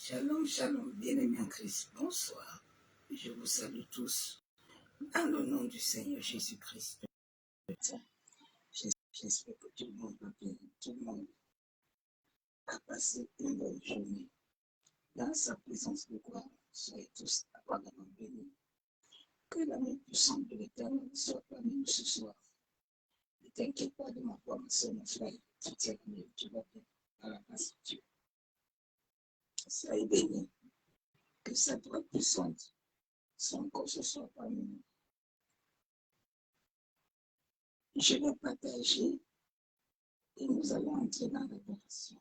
Shalom, shalom, bien-aimés en Christ, bonsoir. Je vous salue tous dans le nom du Seigneur Jésus-Christ. J'espère que tout le monde va bien, tout le monde a passé une bonne journée. Dans sa présence de gloire, soyez tous abondamment bénis. Que la main puissante de l'Éternel soit parmi nous ce soir. Ne t'inquiète pas de ma foi, ma soeur, mon frère, tout ira mieux, tu vas bien, à la grâce de Dieu. Soyez bénis, que sa droite puissante soit encore ce soir parmi nous. Je vais partager et nous allons entrer dans l'adoration.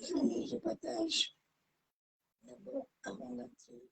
Je partage d'abord avant d'entrer.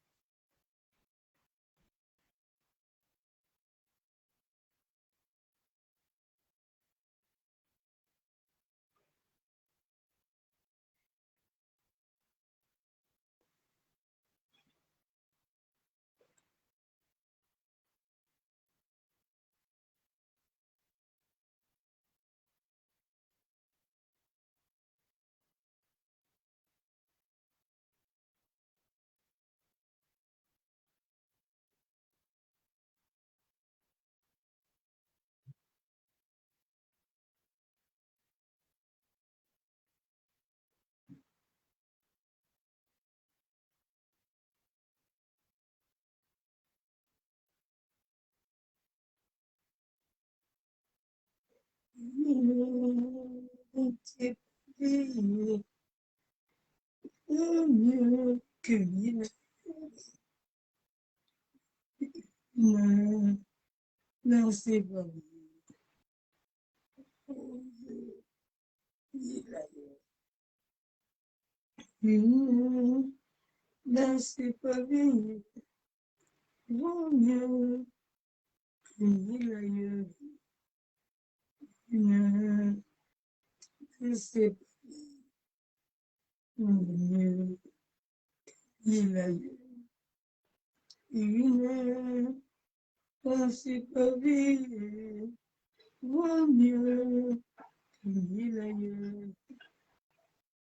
Mieux que mille. Non, c'est pas non, c'est pas bien. Vaut mieux que mille ailleurs. Non, c'est pas mieux que mille ailleurs. Non, c'est pas bien. Vaut mieux que mille ailleurs.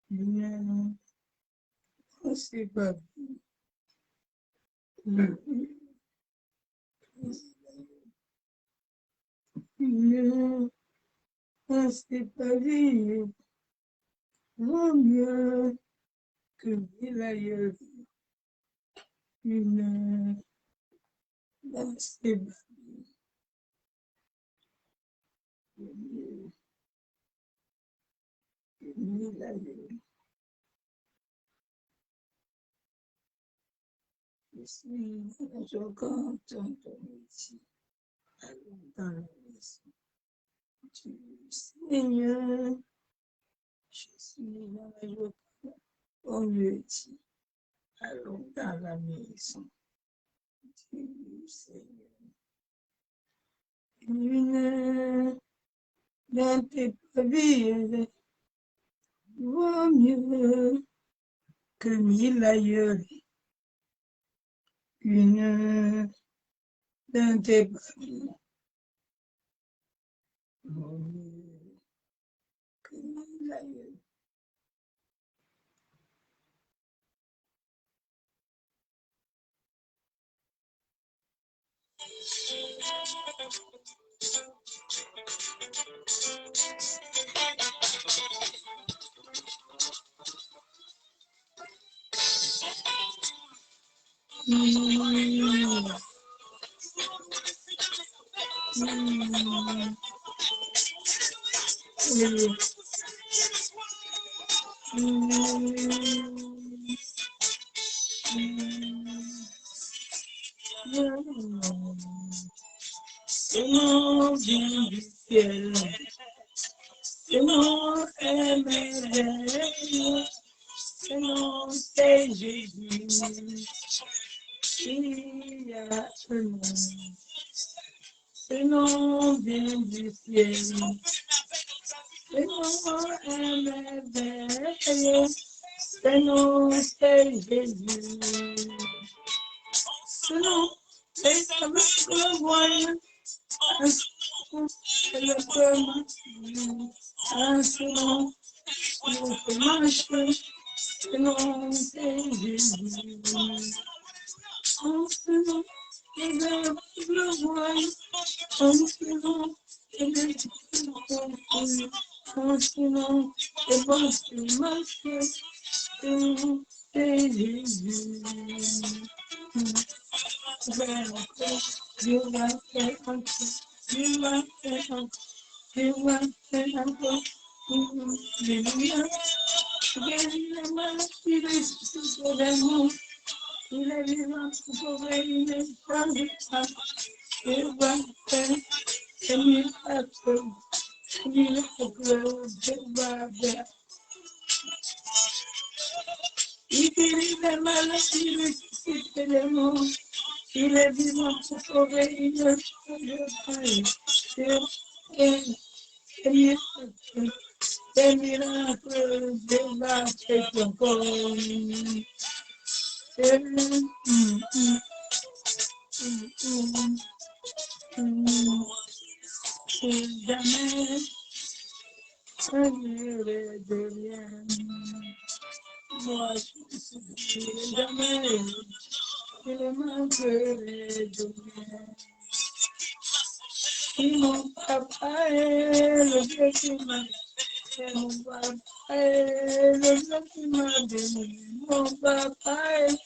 Non, c'est pas bien. Non, c'est pas bien. Vaut mieux que mille ailleurs. Non, c'est pas bien. Mille ailleurs. Je suis contente ici, dans la maison du Seigneur. Je suis dans la joie, au mieux dit, allons dans la maison du Seigneur. Une dans tes pavilles vaut mieux que mille ailleurs. Une dans tes pavilles vaut mieux que mille ailleurs. Selon vient du ciel, selon est merveilleux, selon c'est Jésus, il y a un nom. Selon vient du ciel, selon est merveilleux, selon c'est Jésus, selon c'est le voyant. C'est le commun, un selon notre marche, selon c'est Jésus. En selon le voile, en selon le confus, en selon le bon marche, selon c'est Jésus. You want it unto, you want it unto, you want it unto, hallelujah. Il est mal, il est sous le monde, il est vivant, sauvé, il est perdu. Il va faire, c'est miracle, il va faire. Il guérit les malades, il ressuscite les morts. Il est vivant pour sauver, il est des miracles, des marches encore. Jamais un mur de rien. Moi, je suis jamais il manquerait de rien. Et mon papa est le Dieu qui m'a et mon papa est le Dieu qui m'a béni. Mon papa est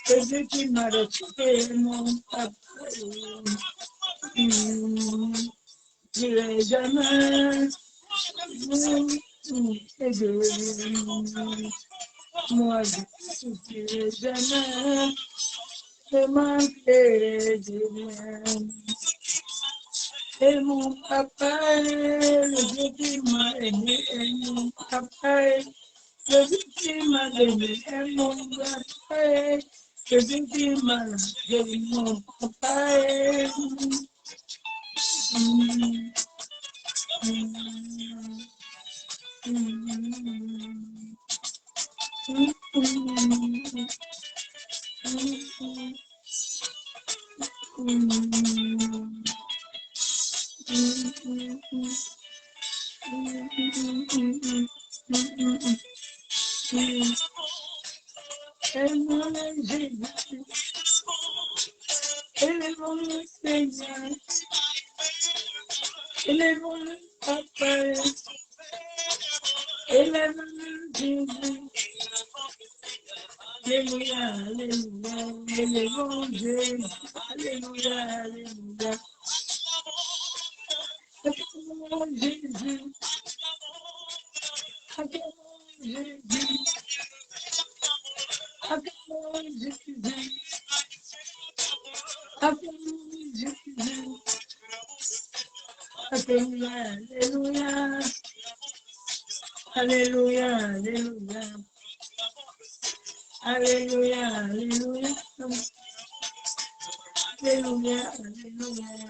le Dieu qui m'a reçu. Mon papa dirai jamais moi je ne souffrirai jamais de manquer de rien. Et mon papa est le Dieu qui m'a aimé, et mon papa est le Dieu qui m'a aimé, et mon papa est le Dieu qui m'a aimé, mon papa est élevons le Seigneur, élevons le Papa, élevons le Jésus. Alléluia, alléluia, élevons Jésus. Alléluia, alléluia. Acclamons Jésus. Acclamons Jésus. Acclamons Jésus. Acclamons Jésus. Alléluia, alléluia. Alléluia, alléluia. Alléluia, alléluia. Alléluia, alléluia.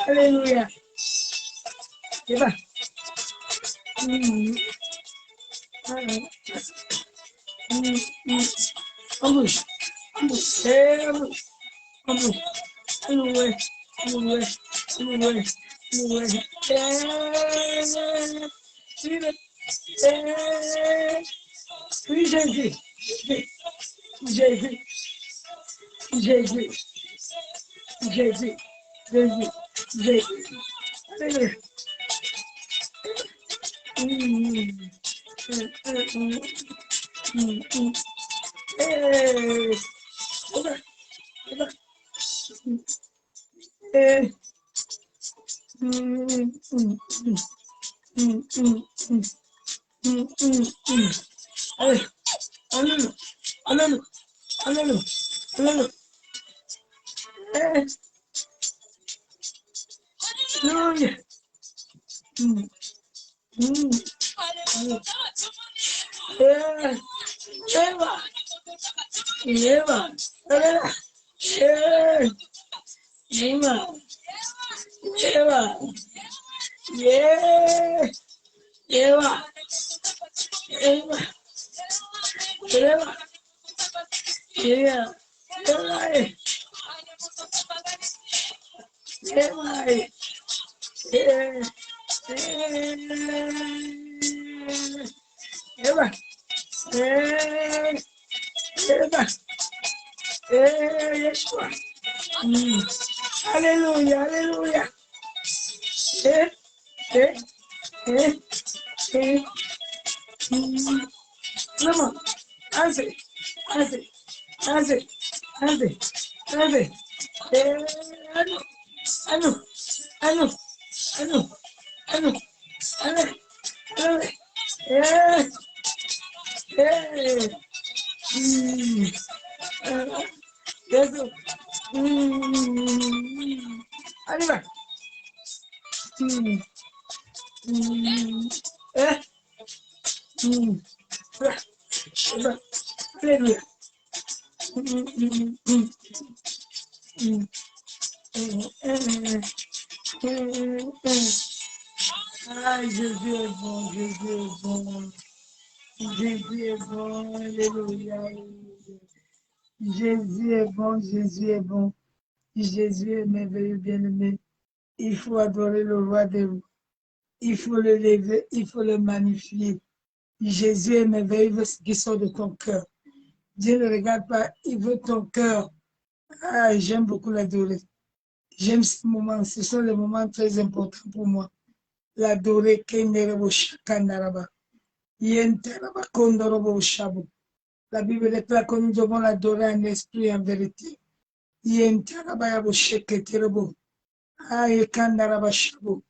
Alléluia. Et va. En bouche. En bouche. En bouche. Alléluia. Alléluia. Alléluia. Alléluia. Oui, Jésus. Jésus. Jésus. Jésus. Jésus. Jésus. Alléluia. Alléluia, alléluia. Maman, allez, allez, allez, allez, allez. Allô, allô, allô, allô, allô, allez, allez. Jésus. Allez, va. Alléluia. Ah, Jésus est bon, Jésus est bon. Jésus est bon, alléluia. Jésus est bon, Jésus est bon. Jésus est merveilleux, bien-aimé. Il faut adorer le roi des rois. Il faut le lever, il faut le magnifier. Jésus est merveilleux, il veut ce qui sort de ton cœur. Dieu ne regarde pas, il veut ton cœur. Ah, j'aime beaucoup l'adorer. J'aime ce moment, ce sont les moments très importants pour moi. L'adorer, Kenderebo Shakandaraba. Yentaraba Kondorobo Shabu. La Bible déclare que nous devons l'adorer en esprit et en vérité. Yentaraba Yabo Sheketerebo. Ah, Yekandaraba Shabu.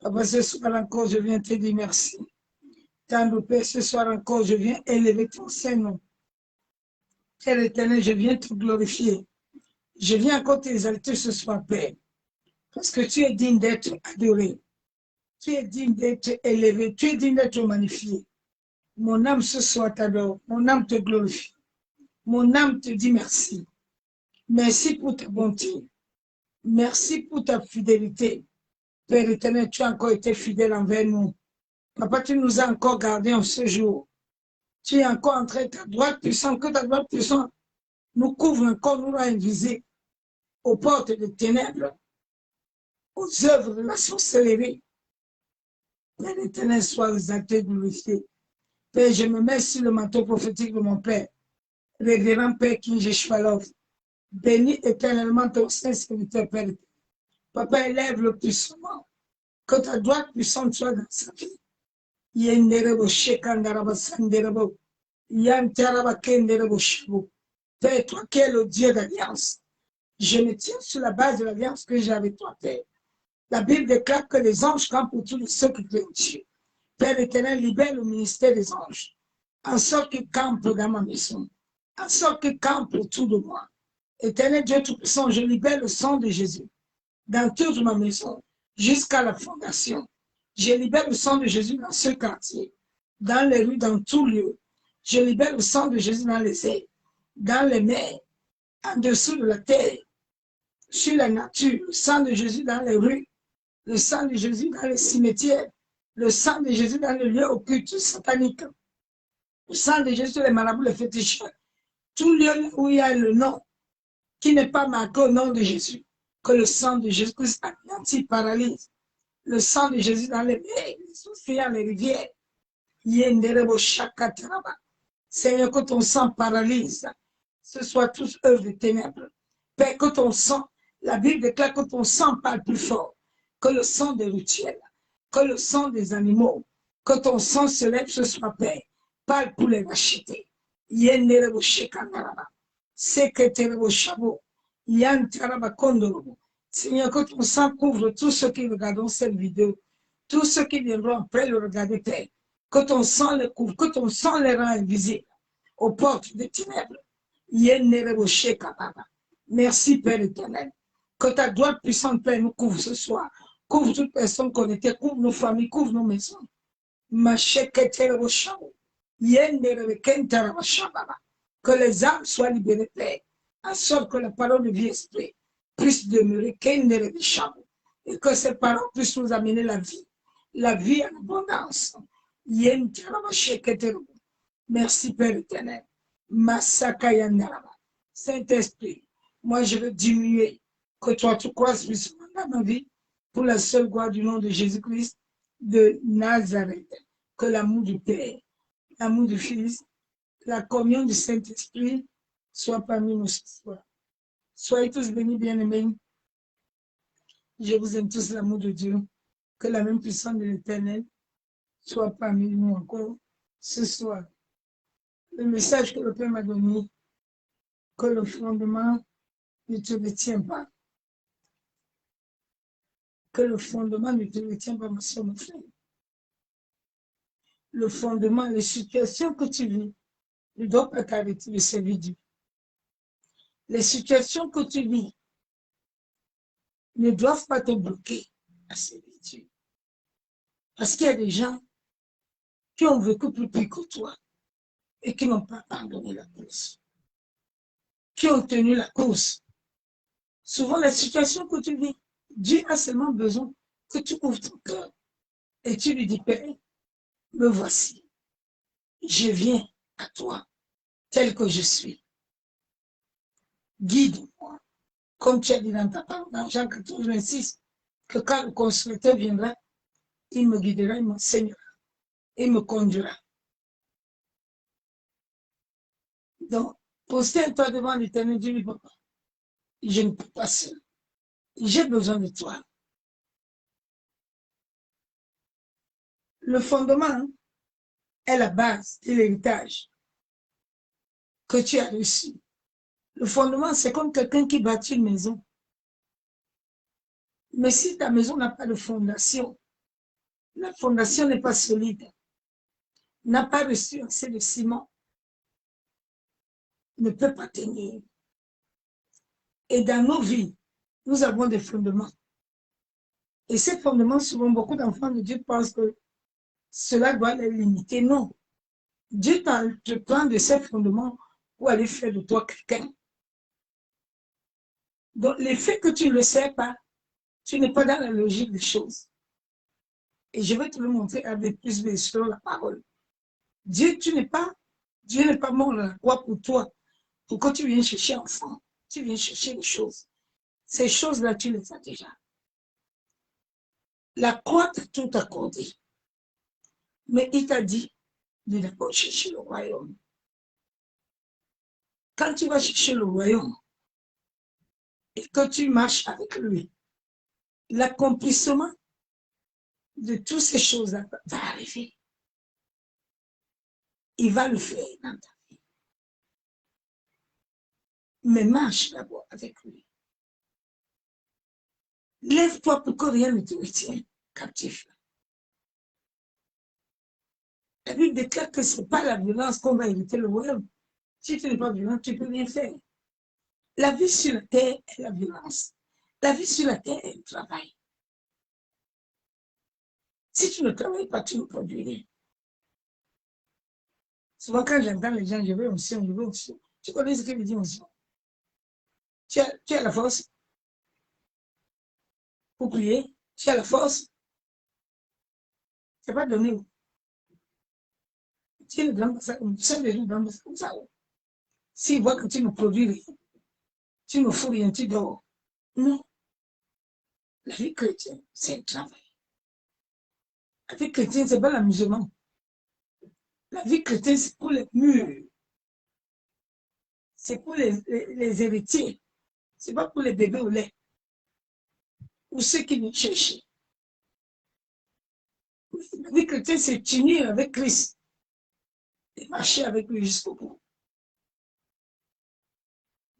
Papa, ce soir encore, je viens te dire merci. Tendre Père, ce soir encore, je viens élever ton Saint-Nom. Père éternel, je viens te glorifier. Je viens encore t'exalter ce soir, Père. Parce que tu es digne d'être adoré. Tu es digne d'être élevé. Tu es digne d'être magnifié. Mon âme ce soir t'adore. Mon âme te glorifie. Mon âme te dit merci. Merci pour ta bonté. Merci pour ta fidélité. Père éternel, tu as encore été fidèle envers nous. Papa, tu nous as encore gardés en ce jour. Tu es encore entré ta droite puissante, que ta droite puissante nous couvre encore, nous rend invisibles aux portes des ténèbres, aux œuvres de la sorcellerie. Père éternel, sois exalté, glorifié. Père, je me mets sur le manteau prophétique de mon Père, révérend Père King Jeshwalov. Bénis éternellement ton Saint-Serviteur, Père. Papa, élève le puissant, que ta droite puissante soit dans sa vie. Yenderebo shekandaraba sanderebo. Yantaraba kenderebo shabu. Père, toi qui es le Dieu d'alliance, je me tiens sur la base de l'alliance que j'ai avec toi, Père. La Bible déclare que les anges campent autour de ceux qui crient Dieu. Père éternel, libère le ministère des anges, en sorte qu'ils campent dans ma maison, en sorte qu'ils campent autour de moi. Éternel Dieu Tout-Puissant, je libère le sang de Jésus dans toute ma maison, jusqu'à la fondation. Je libère le sang de Jésus dans ce quartier, dans les rues, dans tout lieu. Je libère le sang de Jésus dans les airs, dans les mers, en dessous de la terre, sur la nature, le sang de Jésus dans les rues, le sang de Jésus dans les cimetières, le sang de Jésus dans les lieux occultes sataniques, le sang de Jésus sur les marabouts, les féticheurs, tout lieu où il y a le nom qui n'est pas marqué au nom de Jésus, que le sang de Jésus-Christ paralyse. Le sang de Jésus dans les mers, les océans, les rivières. Seigneur, que ton sang paralyse. Ce soit tous œuvres de ténèbres. Père, que ton sang, la Bible déclare que ton sang parle plus fort que le sang des rituels, que le sang des animaux. Que ton sang se lève ce soir, Père. Parle pour les racheter. Seigneur, que ton sang couvre tous ceux qui regardent cette vidéo, tous ceux qui viendront après le regarder, Père. Que ton sang les couvre, que ton sang les rend invisibles aux portes des ténèbres. Merci, Père éternel. Que ta gloire puissante, Père, nous couvre ce soir. Couvre toute personne connectée, couvre nos familles, couvre nos maisons. Que les âmes soient libérées, Père, en sorte que la parole de vie esprit puisse demeurer, et que ces paroles puissent nous amener la vie en abondance. Merci, Père éternel. Saint-Esprit, moi je veux diminuer, que toi tu croises puissamment dans ma vie, pour la seule gloire du nom de Jésus-Christ de Nazareth. Que l'amour du Père, l'amour du Fils, la communion du Saint-Esprit soit parmi nous ce soir. Soyez tous bénis, bien-aimés. Je vous aime tous l'amour de Dieu. Que la même puissance de l'Éternel soit parmi nous encore ce soir. Le message que le Père m'a donné, que le fondement ne te retient pas. Que le fondement ne te retient pas, ma soeur, mon frère. Le fondement, les situations que tu vis, ne doivent pas t'arrêter de servir Dieu. Les situations que tu vis ne doivent pas te bloquer à servir Dieu. Parce qu'il y a des gens qui ont vécu plus pire que toi et qui n'ont pas abandonné la course, qui ont tenu la course. Souvent, les situations que tu vis, Dieu a seulement besoin que tu ouvres ton cœur et tu lui dis, Père, me voici, je viens à toi tel que je suis. Guide-moi, comme tu as dit dans ta parole, dans Jean 14, 26, que quand le constructeur viendra, il me guidera, il m'enseignera, il me conduira. Donc, pose-toi devant l'Éternel, dis-lui, papa, je ne peux pas seul. J'ai besoin de toi. Le fondement est la base de l'héritage que tu as reçu. Le fondement, c'est comme quelqu'un qui bâtit une maison. Mais si ta maison n'a pas de fondation, la fondation n'est pas solide, n'a pas reçu assez de ciment, ne peut pas tenir. Et dans nos vies, nous avons des fondements. Et ces fondements, souvent, beaucoup d'enfants de Dieu pensent que cela doit les limiter. Non. Dieu te prend de ces fondements pour aller faire de toi quelqu'un. Donc, le fait que tu ne le sais pas, tu n'es pas dans la logique des choses. Et je vais te le montrer avec plus de sur la parole. Dieu n'est pas mort à la croix pour toi, pour que tu viennes chercher enfant. Tu viens chercher des choses. Ces choses-là, tu les as déjà. La croix t'a tout accordé. Mais il t'a dit de d'abord chercher le royaume. Quand tu vas chercher le royaume et que tu marches avec lui, l'accomplissement de toutes ces choses-là va arriver. Il va le faire dans ta vie. Mais marche d'abord avec lui. Lève-toi pour que rien ne te retienne captif. La Bible déclare que ce n'est pas la violence qu'on va éviter le royaume. Si tu n'es pas violent, tu ne peux rien faire. La vie sur la terre est la violence. La vie sur la terre est le travail. Si tu ne travailles pas, tu ne produis rien. Souvent, quand j'entends les gens, je veux onction, je veux onction. Tu connais ce que veut dire onction? Tu as la force pour prier. Tu as la force. C'est pas donné. Tu ne donnes pas ça comme ça. Les gens donnent ça comme ça. S'ils voient que tu ne produis rien, tu ne fous rien, tu dors. Non. La vie chrétienne, c'est le travail. La vie chrétienne, ce n'est pas l'amusement. La vie chrétienne, c'est pour les mûrs. C'est pour les héritiers. Ce n'est pas pour les bébés au lait. Ou ceux qui nous cherchent. La vie chrétienne, c'est unir avec Christ et marcher avec lui jusqu'au bout.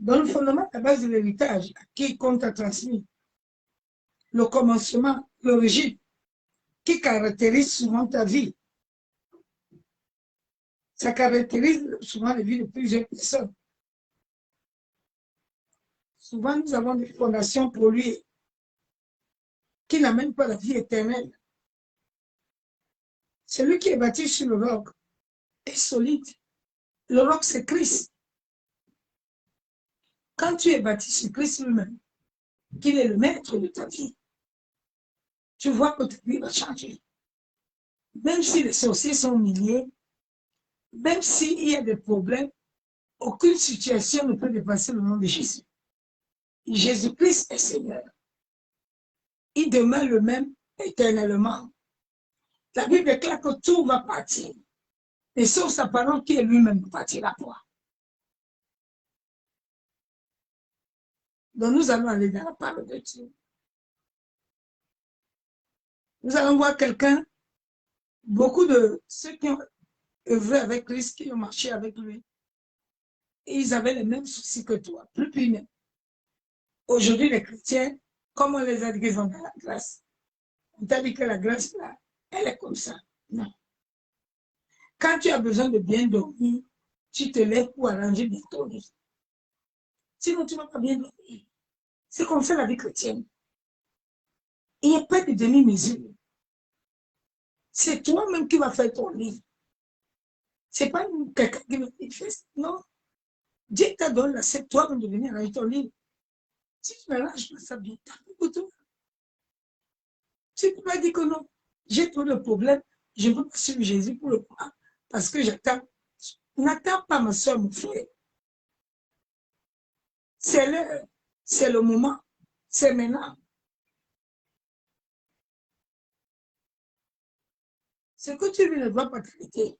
Dans le fondement, la base de l'héritage, à qui compte a transmis, le commencement, l'origine, qui caractérise souvent ta vie. Ça caractérise souvent la vie de plusieurs personnes. Souvent, nous avons des fondations polluées qui n'amènent pas la vie éternelle. Celui qui est bâti sur le roc est solide. Le roc, c'est Christ. Quand tu es bâti sur Christ lui-même, qu'il est le maître de ta vie, tu vois que ta vie va changer. Même si les sorciers sont milliers, même s'il y a des problèmes, aucune situation ne peut dépasser le nom de Jésus. Jésus-Christ est Seigneur. Il demeure le même éternellement. La Bible déclare que tout va partir. Et sauf sa parole qui est lui-même ne partira pas. Donc nous allons aller dans la parole de Dieu. Nous allons voir quelqu'un, beaucoup de ceux qui ont œuvré avec Christ, qui ont marché avec lui, et ils avaient les mêmes soucis que toi, plus pire. Aujourd'hui, les chrétiens, comme on les a dit qu'ils ont dans la grâce, on t'a dit que la grâce, là, elle est comme ça. Non. Quand tu as besoin de bien dormir, tu te lèves pour arranger bien ton lit. Sinon, tu ne vas pas bien dormir. C'est comme ça la vie chrétienne. Il n'y a pas de demi-mesure. C'est toi-même qui vas faire ton lit. Ce n'est pas quelqu'un qui va faire. Non. Dieu t'a donné la c'est toi-même de venir arranger ton lit. Si tu m'arranges pas ça bien, t'as beaucoup de temps. Si tu m'as dit que non, j'ai trop de problèmes, je veux pas suivre Jésus pour le croire, parce que j'attends. N'attends pas ma soeur, mon frère. C'est l'heure, c'est le moment, c'est maintenant. Ce que tu lui ne dois pas traiter.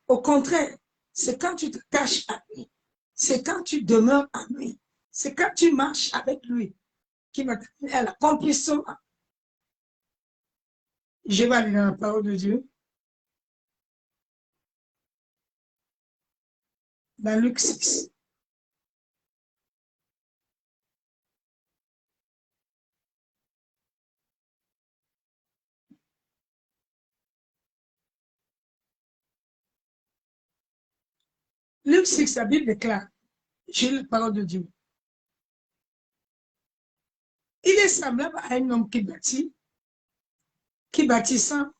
Au contraire, c'est quand tu te caches à lui. C'est quand tu demeures à lui. C'est quand tu marches avec lui qui va t'amener à l'accomplissement. Je vais aller dans la parole de Dieu. Dans Luc 6. Luc 6, la Bible déclare, j'ai la parole de Dieu. Il est semblable à un homme qui bâtissant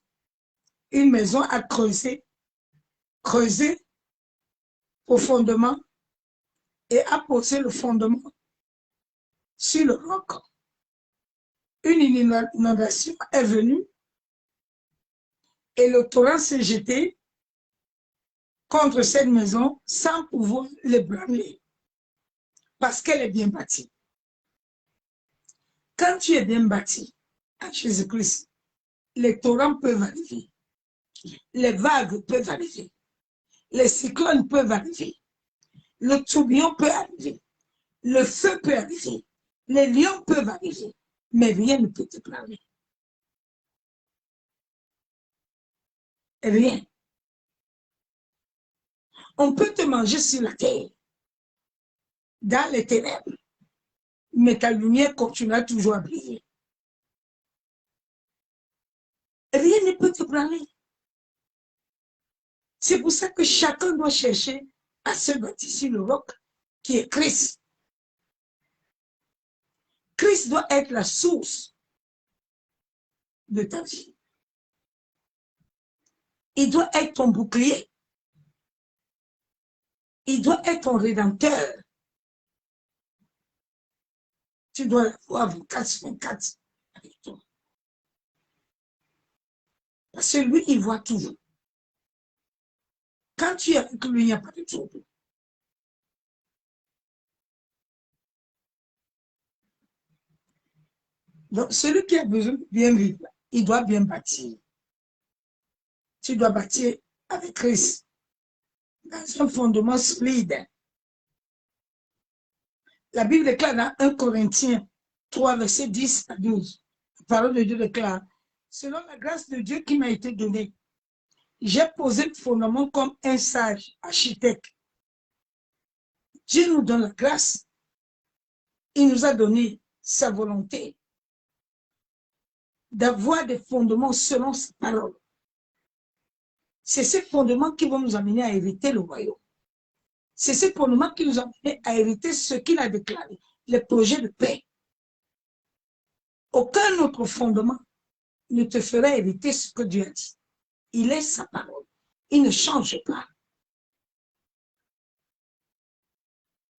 une maison à creuser profondément et a posé le fondement sur le roc. Une inondation est venue et le torrent s'est jeté contre cette maison sans pouvoir l'ébranler parce qu'elle est bien bâtie. Quand tu es bien bâti à Jésus-Christ, les torrents peuvent arriver, les vagues peuvent arriver, les cyclones peuvent arriver, le tourbillon peut arriver, le feu peut arriver, les lions peuvent arriver, mais rien ne peut te planer. Rien. On peut te manger sur la terre, dans les ténèbres, mais ta lumière continuera toujours à briller. rien ne peut te branler. C'est pour ça que chacun doit chercher à se bâtir sur le roc qui est Christ. Christ doit être la source de ta vie. Il doit être ton bouclier. Il doit être ton rédempteur. Tu dois l'avoir 24/24 avec toi. Parce que lui, il voit tout. Quand tu es avec lui, il n'y a pas de trouble. Donc, celui qui a besoin de bien vivre, il doit bien bâtir. Tu dois bâtir avec Christ dans un fondement solide. La Bible déclare dans 1 Corinthiens 3, verset 10 à 12. La parole de Dieu déclare, selon la grâce de Dieu qui m'a été donnée, j'ai posé le fondement comme un sage architecte. Dieu nous donne la grâce. Il nous a donné sa volonté d'avoir des fondements selon sa parole. C'est ces fondements qui vont nous amener à hériter le royaume. C'est ces fondements qui nous ont amené à hériter ce qu'il a déclaré, les projets de paix. Aucun autre fondement ne te fera hériter ce que Dieu a dit. Il est sa parole. Il ne change pas.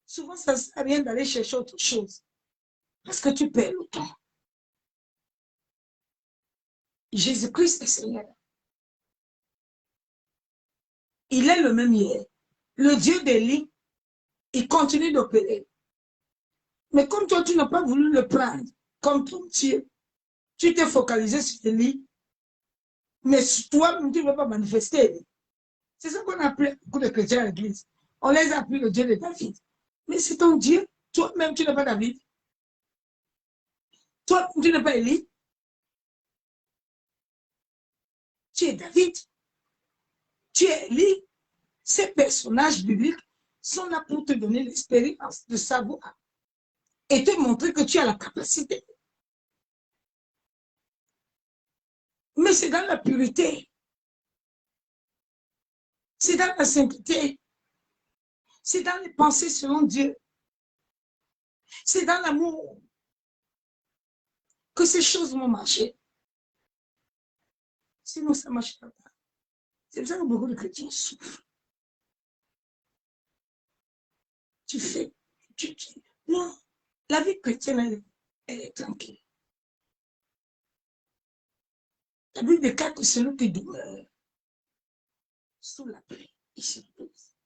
Souvent, ça ne sert à rien d'aller chercher autre chose parce que tu perds le temps. Jésus-Christ est Seigneur. Il est le même hier. Le Dieu d'Élie, il continue d'opérer. Mais comme toi, tu n'as pas voulu le prendre comme ton Dieu, tu t'es focalisé sur Élie, mais toi, tu ne veux pas manifester. C'est ça qu'on a appelé beaucoup de chrétiens à l'église. On les a appelés le Dieu de David. Mais c'est ton Dieu. Toi-même, tu n'es pas David. Toi, tu n'es pas Élie. Tu es David. Tu es Élie. Ces personnages bibliques sont là pour te donner l'expérience de savoir et te montrer que tu as la capacité. Mais c'est dans la pureté. C'est dans la sainteté. C'est dans les pensées selon Dieu. C'est dans l'amour que ces choses vont marcher. Sinon, ça ne marchera pas. C'est pour ça que beaucoup de chrétiens souffrent. Non, la vie chrétienne, elle est tranquille. La Bible déclare que celui qui demeure sous la paix, il se repose.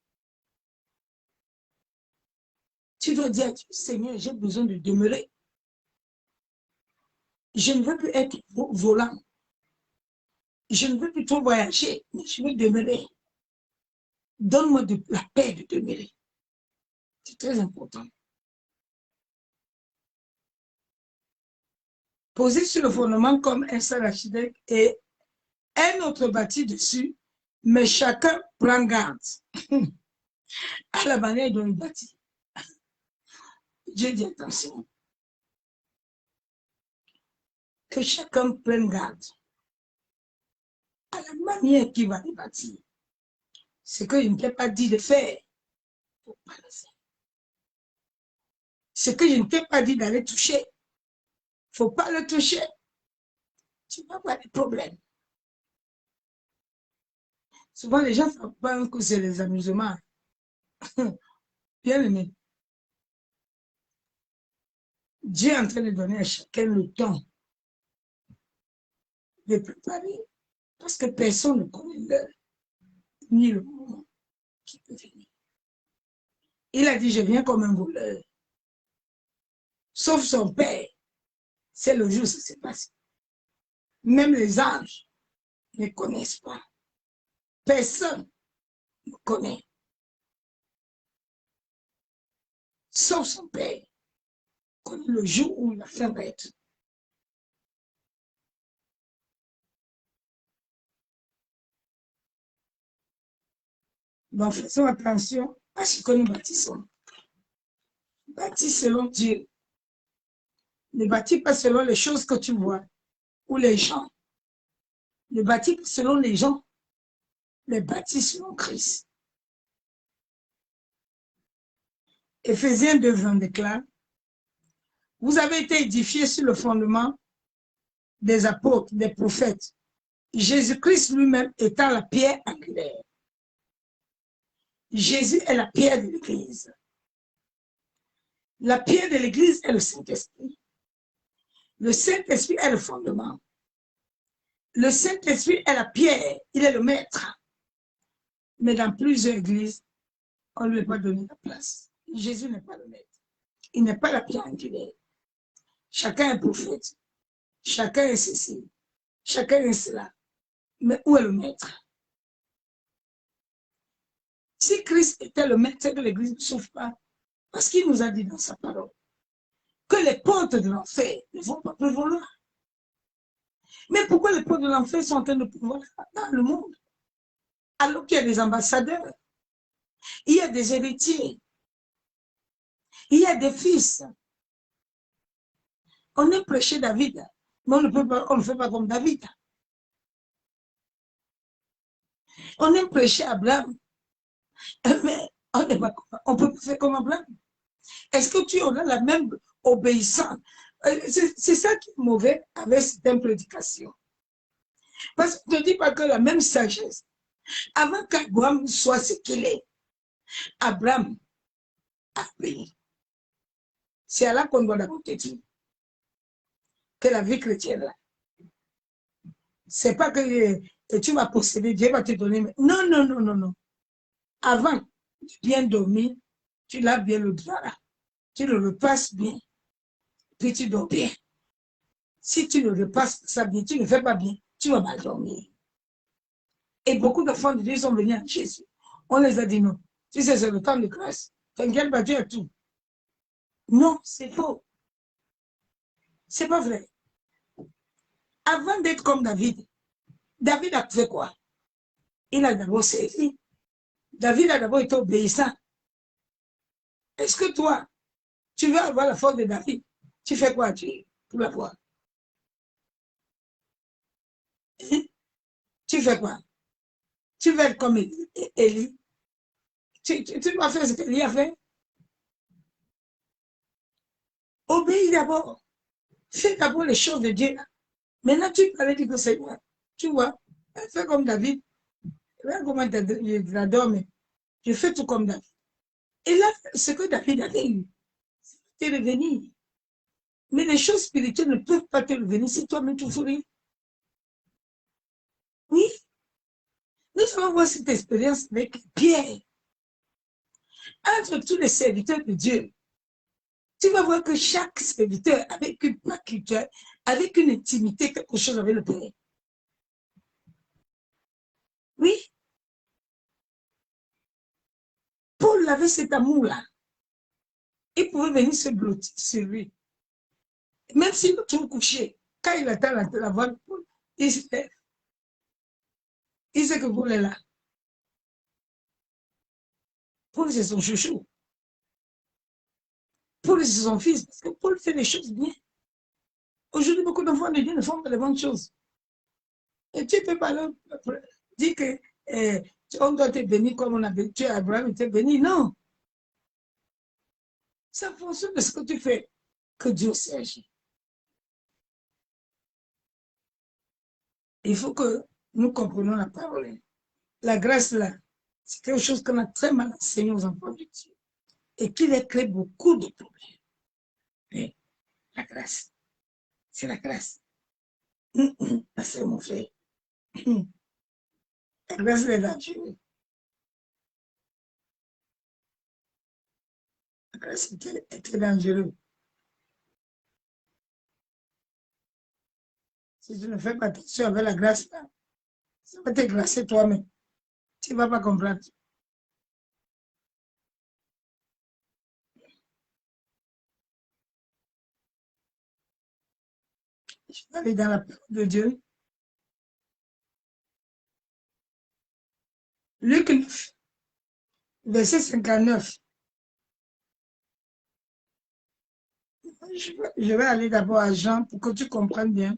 Tu dois dire à Dieu, Seigneur, j'ai besoin de demeurer. Je ne veux plus être volant. Je ne veux plus trop voyager, mais je veux demeurer. Donne-moi la paix de demeurer. C'est très important. Posé sur le fondement comme un seul architecte et un autre bâti dessus, mais chacun prend garde à la manière dont il bâtit. Dieu dit attention. Que chacun prenne garde à la manière qu'il va les bâtir. Ce que je ne t'ai pas dit de faire, il ne faut pas le faire. Ce que je ne t'ai pas dit d'aller toucher, il ne faut pas le toucher. Tu vas avoir des problèmes. Souvent, les gens pensent que c'est les amusements. Bien aimé. Dieu est en train de donner à chacun le temps de préparer. Parce que personne ne connaît l'heure, ni le moment qui peut venir. Il a dit, je viens comme un voleur. Sauf son père. C'est le jour où ça s'est passé. Même les anges ne connaissent pas. Personne ne connaît. Sauf son père. Connaît le jour où la fin va être. Donc, faisons attention à ce que nous bâtissons. Bâtis selon Dieu. Ne bâtis pas selon les choses que tu vois ou les gens. ne bâtit pas selon les gens, mais bâtit selon Christ. Éphésiens 2:20 déclare, vous avez été édifiés sur le fondement des apôtres, des prophètes, Jésus-Christ lui-même étant la pierre angulaire. Jésus est la pierre de l'Église. La pierre de l'Église est le Saint-Esprit. Le Saint-Esprit est le fondement. Le Saint-Esprit est la pierre, il est le maître. Mais dans plusieurs églises, on ne lui a pas donné la place. Jésus n'est pas le maître. Il n'est pas la pierre angulaire. Chacun est prophète. Chacun est ceci. Chacun est cela. Mais où est le maître? Si Christ était le maître de l'Église, ne souffre pas. Parce qu'il nous a dit dans sa parole que les portes de l'enfer ne vont pas prévaloir. Mais pourquoi les portes de l'enfer sont en train de prévaloir dans le monde? Alors qu'il y a des ambassadeurs, il y a des héritiers, il y a des fils. On est prêché David, mais on ne fait pas comme David. On est prêché Abraham, mais on ne peut pas faire comme Abraham. Est-ce que tu auras la même obéissance? C'est ça qui est mauvais avec cette prédication. Parce que tu ne dis pas que la même sagesse, avant qu'Abraham soit ce qu'il est, Abraham a payé. C'est à là qu'on doit d'abord te dire que la vie chrétienne, là, c'est pas que tu vas posséder, Dieu va te donner. Non, non, non, non, non. Avant de bien dormir, tu laves bien le drap, tu le repasses bien, puis tu dors bien. Si tu ne repasses ça bien, tu ne fais pas bien, tu vas mal dormir. Et beaucoup d'enfants de Dieu sont venus à Jésus. On les a dit non. Tu sais, c'est le temps de grâce. T'inquiète pas, Dieu a tout. Non, c'est faux. C'est pas vrai. Avant d'être comme David, David a fait quoi? Il a d'abord servi. David a d'abord été obéissant. Est-ce que toi, tu veux avoir la force de David? Tu fais quoi pour l'avoir? Hein? Tu fais quoi? Tu veux être comme Élie? Tu dois faire ce qu'Élie a fait? Obéis d'abord. Fais d'abord les choses de Dieu. Maintenant, tu parlais du Seigneur. Tu vois, fais comme David. Regarde comment je l'adore, mais je fais tout comme David. Et là, ce que David avait eu, c'est revenir. Mais les choses spirituelles ne peuvent pas te revenir si toi-même tu fais rien. Oui. Nous allons voir cette expérience avec Pierre. Entre tous les serviteurs de Dieu, tu vas voir que chaque serviteur avec une culture, avec une intimité, quelque chose avec le Père. Oui. Paul avait cet amour-là. Il pouvait venir se blottir sur lui. Même s'il est trop couché, quand il attend la voix de Paul, il se lève. Il sait que Paul est là. Paul, c'est son chouchou. Paul, c'est son fils, parce que Paul fait les choses bien. Aujourd'hui, beaucoup d'enfants de Dieu ne font pas les bonnes choses. Et tu ne peux pas leur dire que on doit te bénir comme on a béni, Abraham était béni. Non. C'est en fonction de ce que tu fais que Dieu s'agit. Il faut que nous comprenions la parole. La grâce, là, c'est quelque chose qu'on a très mal enseigné aux enfants de Dieu et qui les crée beaucoup de problèmes. Mais la grâce, c'est la grâce. C'est mon frère. La grâce est dangereuse. La grâce est très dangereuse. Si tu ne fais pas attention avec la grâce, là, ça va te glacer toi-même. Tu ne vas pas comprendre. Je vais aller dans la parole de Dieu. Luc 9, verset 59. Je vais aller d'abord à Jean pour que tu comprennes bien.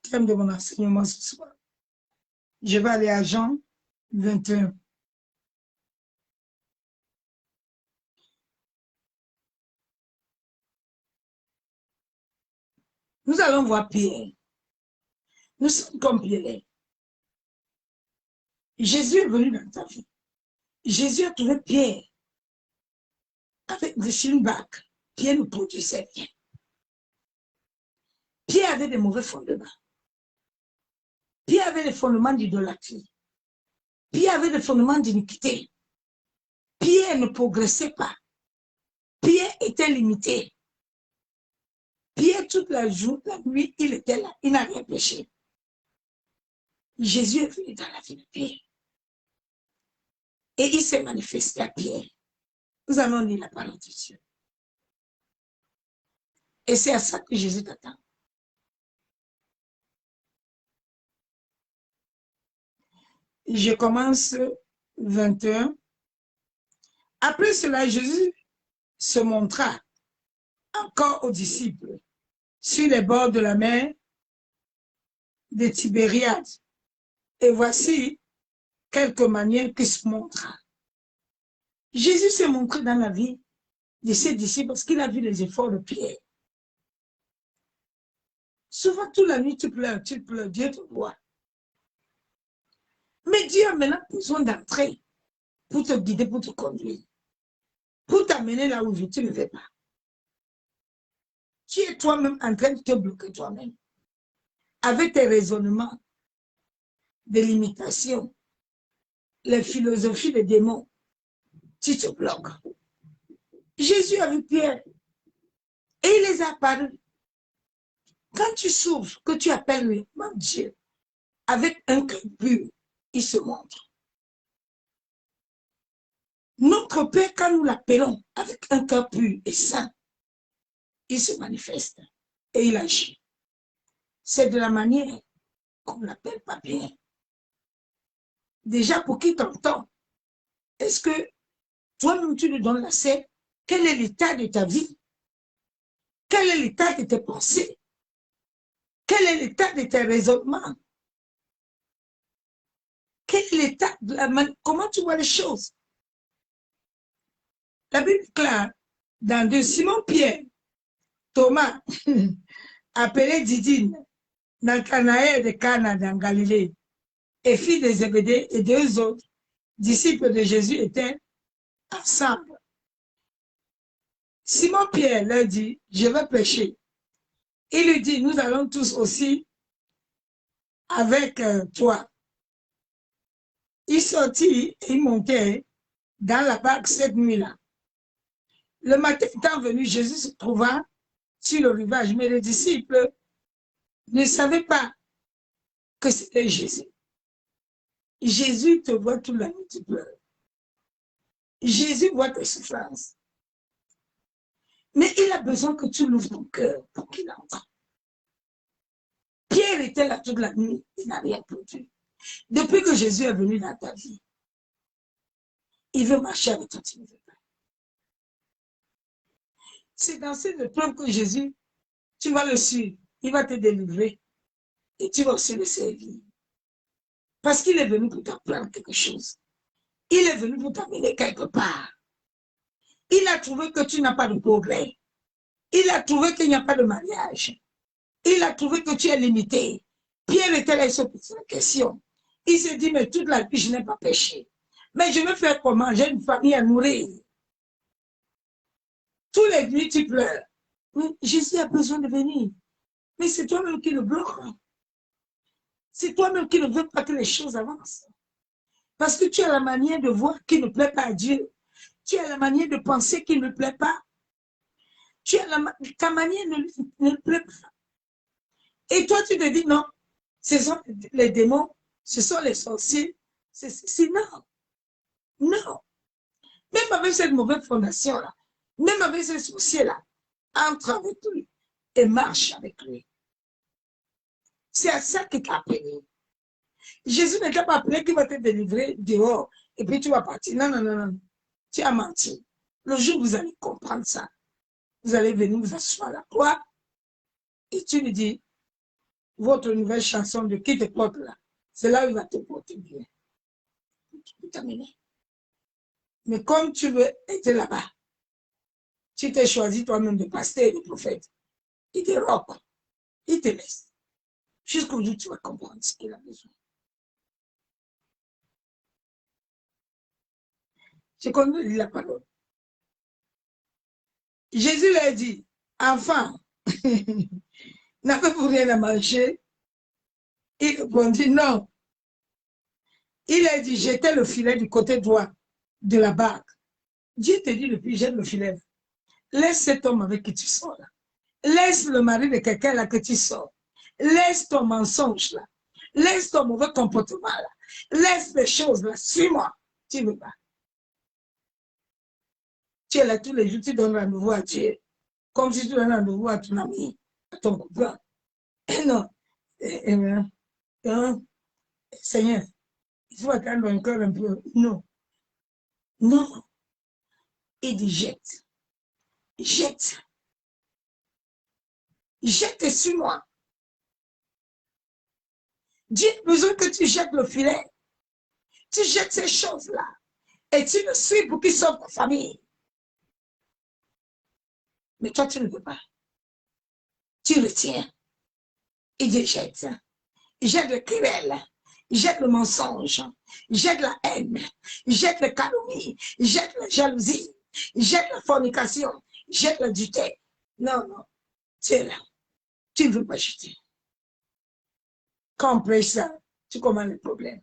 thème de mon enseignement ce soir. Je vais aller à Jean 21. Nous allons voir Pierre. Nous sommes comme Pierre. Jésus est venu dans ta vie. Jésus a trouvé Pierre avec une barque. Pierre ne produisait rien. Pierre avait des mauvais fondements. Pierre avait des fondements d'idolâtrie. Pierre avait des fondements d'iniquité. Pierre ne progressait pas. Pierre était limité. Pierre, toute la journée, la nuit, il était là. Il n'a rien péché. Jésus est venu dans la vie de Pierre. Et il s'est manifesté à Pierre. Nous allons lire la parole de Dieu. Et c'est à ça que Jésus t'attend. Je commence 21. Après cela, Jésus se montra encore aux disciples sur les bords de la mer de Tibériade. Et voici quelques manières qui se montrent. Jésus s'est montré dans la vie de ses disciples parce qu'il a vu les efforts de Pierre. Souvent, toute la nuit, tu pleures, Dieu te voit. Mais Dieu a maintenant besoin d'entrer pour te guider, pour te conduire, pour t'amener là où tu ne veux pas. Tu es toi-même en train de te bloquer toi-même avec tes raisonnements, des limitations, les philosophies des démons. Tu te bloques. Jésus a vu Pierre et il les a parlé. Quand tu souffres, que tu appelles mon Dieu, avec un cœur pur, il se montre. Notre Père, quand nous l'appelons avec un cœur pur et saint, il se manifeste et il agit. C'est de la manière qu'on ne l'appelle pas bien. Déjà, pour qui t'entend, est-ce que toi-même tu lui donnes la scène? Quel est l'état de ta vie? Quel est l'état de tes pensées? Quel est l'état de tes raisonnements? Quel est l'état de la manière? Comment tu vois les choses? La Bible claire, dans 2 Simon-Pierre, Thomas, appelé Didine, Nathanaël de Cana dans Galilée, et fils de Zébédée et 2 autres disciples de Jésus étaient ensemble. Simon-Pierre leur dit, je vais pêcher. Il lui dit, nous allons tous aussi avec toi. Il sortit et il montait dans la barque cette nuit-là. Le matin étant venu, Jésus se trouva sur le rivage, mais les disciples ne savaient pas que c'était Jésus. Jésus te voit toute la nuit, tu pleures. Jésus voit tes souffrances. Mais il a besoin que tu l'ouvres ton cœur pour qu'il entre. Pierre était là toute la nuit, il n'a rien produit. Depuis que Jésus est venu dans ta vie, il veut marcher avec toi, tu ne veux pas. C'est dans cette épreuve que Jésus, tu vas le suivre, il va te délivrer et tu vas aussi le servir. Parce qu'il est venu pour t'apprendre quelque chose. Il est venu pour t'amener quelque part. Il a trouvé que tu n'as pas de progrès. Il a trouvé qu'il n'y a pas de mariage. Il a trouvé que tu es limité. Pierre était là, il se posait la question. Il s'est dit, mais toute la vie, je n'ai pas péché. Mais je vais faire comment? J'ai une famille à nourrir. Tous les nuits, tu pleures. Mais Jésus a besoin de venir. Mais c'est toi-même qui le bloque. C'est toi-même qui ne veux pas que les choses avancent. Parce que tu as la manière de voir qui ne plaît pas à Dieu. Tu as la manière de penser qui ne plaît pas. Ta manière ne plaît pas. Et toi, tu te dis, non, ce sont les démons, ce sont les sorciers. C'est non. Non. Même avec cette mauvaise fondation-là, même avec ce sorcier-là, entre avec lui et marche avec lui. C'est à ça qu'il t'a appelé. Jésus ne t'a pas appelé qu'il va te délivrer dehors et puis tu vas partir. Non, non, non, non. Tu as menti. Le jour où vous allez comprendre ça, vous allez venir vous asseoir à la croix et tu lui dis, votre nouvelle chanson de qui te porte là. C'est là où il va te porter bien. Tu peux t'amener. Mais comme tu veux être là-bas, tu t'es choisi toi-même de pasteur et de prophète. Il te rock, il te laisse. Jusqu'au jour où tu vas comprendre ce qu'il a besoin. Je connais la parole. Jésus leur dit, enfant, n'avez-vous rien à manger? Il répondit non. Il a dit, jetez le filet du côté droit de la barque. Dieu te dit depuis, jette le filet. Laisse cet homme avec qui tu sors là. Laisse le mari de quelqu'un là que tu sors. Laisse ton mensonge là. Laisse ton mauvais comportement là. Laisse les choses là. Suis-moi. Tu ne veux pas. Tu es là tous les jours, tu donnes rendez-vous à Dieu. Comme si tu donnes rendez-vous à ton ami, à ton copain. Et non. Seigneur, il faut attendre encore un peu. Non. Non. Il dit jette. Jette. Jette sur moi. Dieu a besoin que tu jettes le filet. Tu jettes ces choses-là. Et tu le suis pour qu'il sauve ta famille. Mais toi, tu ne veux pas. Tu le tiens. Il dit jette. Jette le querelle. Jette le mensonge. Jette la haine. Jette la calomnie. Jette la jalousie. Jette la fornication. Jette la duté. Non, non. Tu es là. Tu ne veux pas jeter. Quand on prêche ça, tu commences le problème.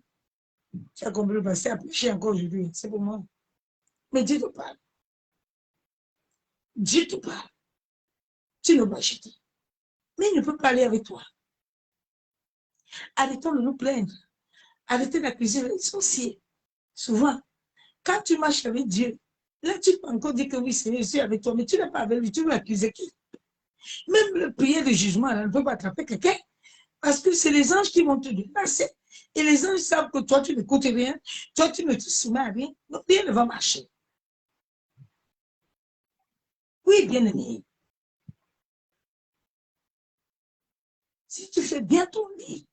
Tu as compris le passé à prêcher encore aujourd'hui. C'est pour moi. Mais Dieu te parle. Dieu te parle. Tu ne vas pas jeter. Mais il ne peut pas aller avec toi. Arrêtons de nous plaindre. Arrêtez d'accuser les sorciers. Souvent, quand tu marches avec Dieu, là, tu peux encore dire que oui, Seigneur, je suis avec toi, mais tu n'es pas avec lui, tu veux accuser qui? Même le prière de jugement, là, ne peut pas attraper quelqu'un, parce que c'est les anges qui vont te dépasser. Et les anges savent que toi, tu n'écoutes rien, toi, tu ne te soumets à rien, donc rien ne va marcher. Oui, bien-aimé. Si tu fais bien ton lit,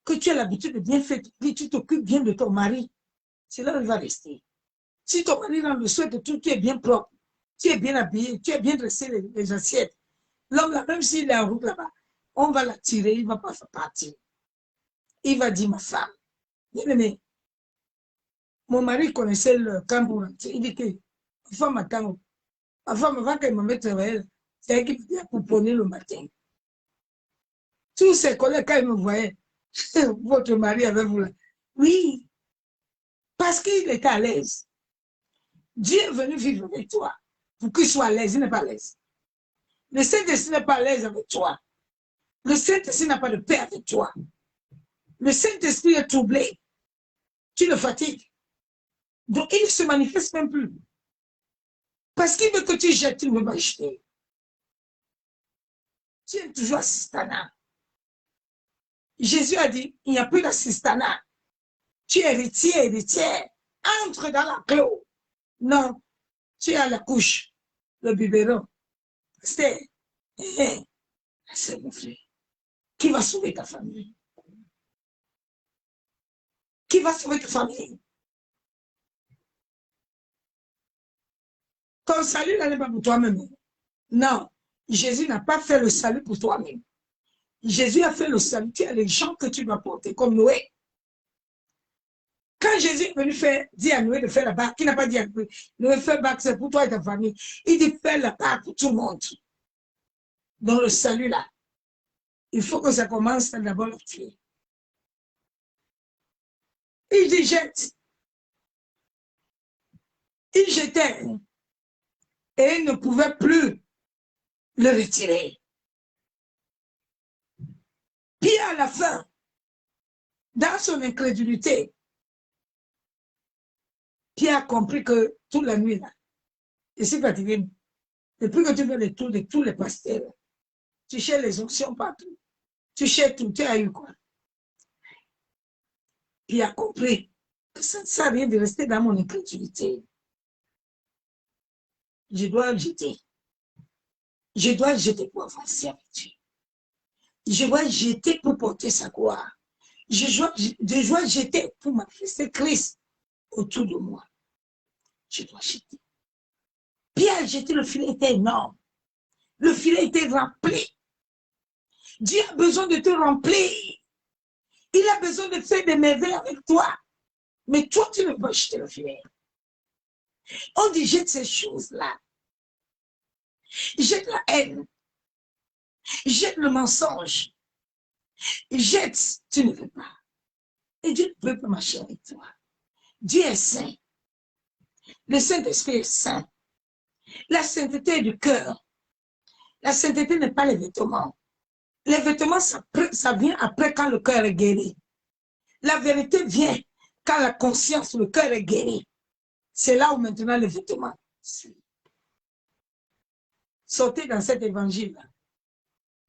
que tu as l'habitude de bien faire ton lit, tu t'occupes bien de ton mari, c'est là où il va rester. Si ton mari dans le souhait de tout, tu es bien propre, tu es bien habillé, tu es bien dressé les assiettes, l'homme là, même s'il est en route là-bas, on va l'attirer, il ne va pas faire partie. Il va dire, ma femme, bien-aimé, mon mari connaissait le camp pour rentrer. Il dit que ma femme attend. Ma femme, avant qu'elle me mette travailler, c'est elle qui vient pouponner le matin. Tous ses collègues, quand ils me voyaient, votre mari avec vous là. Oui, parce qu'il était à l'aise. Dieu est venu vivre avec toi pour qu'il soit à l'aise. Il n'est pas à l'aise. Le Saint-Esprit n'est pas à l'aise avec toi. Le Saint-Esprit n'a pas de paix avec toi. Le Saint-Esprit est troublé. Tu le fatigues. Donc, il ne se manifeste même plus. Parce qu'il veut que tu jettes, il ne veut pas jeter. Tu es toujours assistanat. Jésus a dit, il n'y a plus d'assistanat. Tu es héritière. Entre dans la clos. Non, tu es à la couche, le biberon. C'est mon frère. Qui va sauver ta famille? Qui va sauver ta famille? Ton salut n'est pas pour toi-même. Non, Jésus n'a pas fait le salut pour toi-même. Jésus a fait le salut. Tu as les gens que tu dois porter, comme Noé. Quand Jésus est venu dire à Noé de faire la barque, il n'a pas dit à Noé, Noé, fais la barque, c'est pour toi et ta famille. Il dit, fais la barque pour tout le monde. Dans le salut là, il faut que ça commence d'abord à tuer. Il dit, jette. Il jetait. Et il ne pouvait plus le retirer. Puis à la fin, dans son incrédulité, Pierre a compris que toute la nuit, là, et c'est fatigué. Depuis que tu fais le tour de tous les pasteurs, tu cherches les options partout. Tu cherches tout, tu as eu quoi? Pierre a compris que ça ne sert à rien de rester dans mon incrédulité. Je dois le jeter. Je dois le jeter pour avancer avec Dieu. Je dois jeter pour porter sa gloire. Je dois jeter pour manifester Christ autour de moi. Je dois jeter. Pierre a jeté, le filet était énorme. Le filet était rempli. Dieu a besoin de te remplir. Il a besoin de faire des merveilles avec toi. Mais toi, tu ne peux pas jeter le filet. On dit jette ces choses-là. Jette la haine. Jette le mensonge. Jette, tu ne veux pas. Et Dieu ne peut pas marcher avec toi. Dieu est saint. Le Saint-Esprit est saint. La sainteté est du cœur. La sainteté n'est pas les vêtements. Les vêtements, ça vient après quand le cœur est guéri. La vérité vient quand la conscience, le cœur est guéri. C'est là où maintenant les vêtements. Sortez dans cet évangile-là,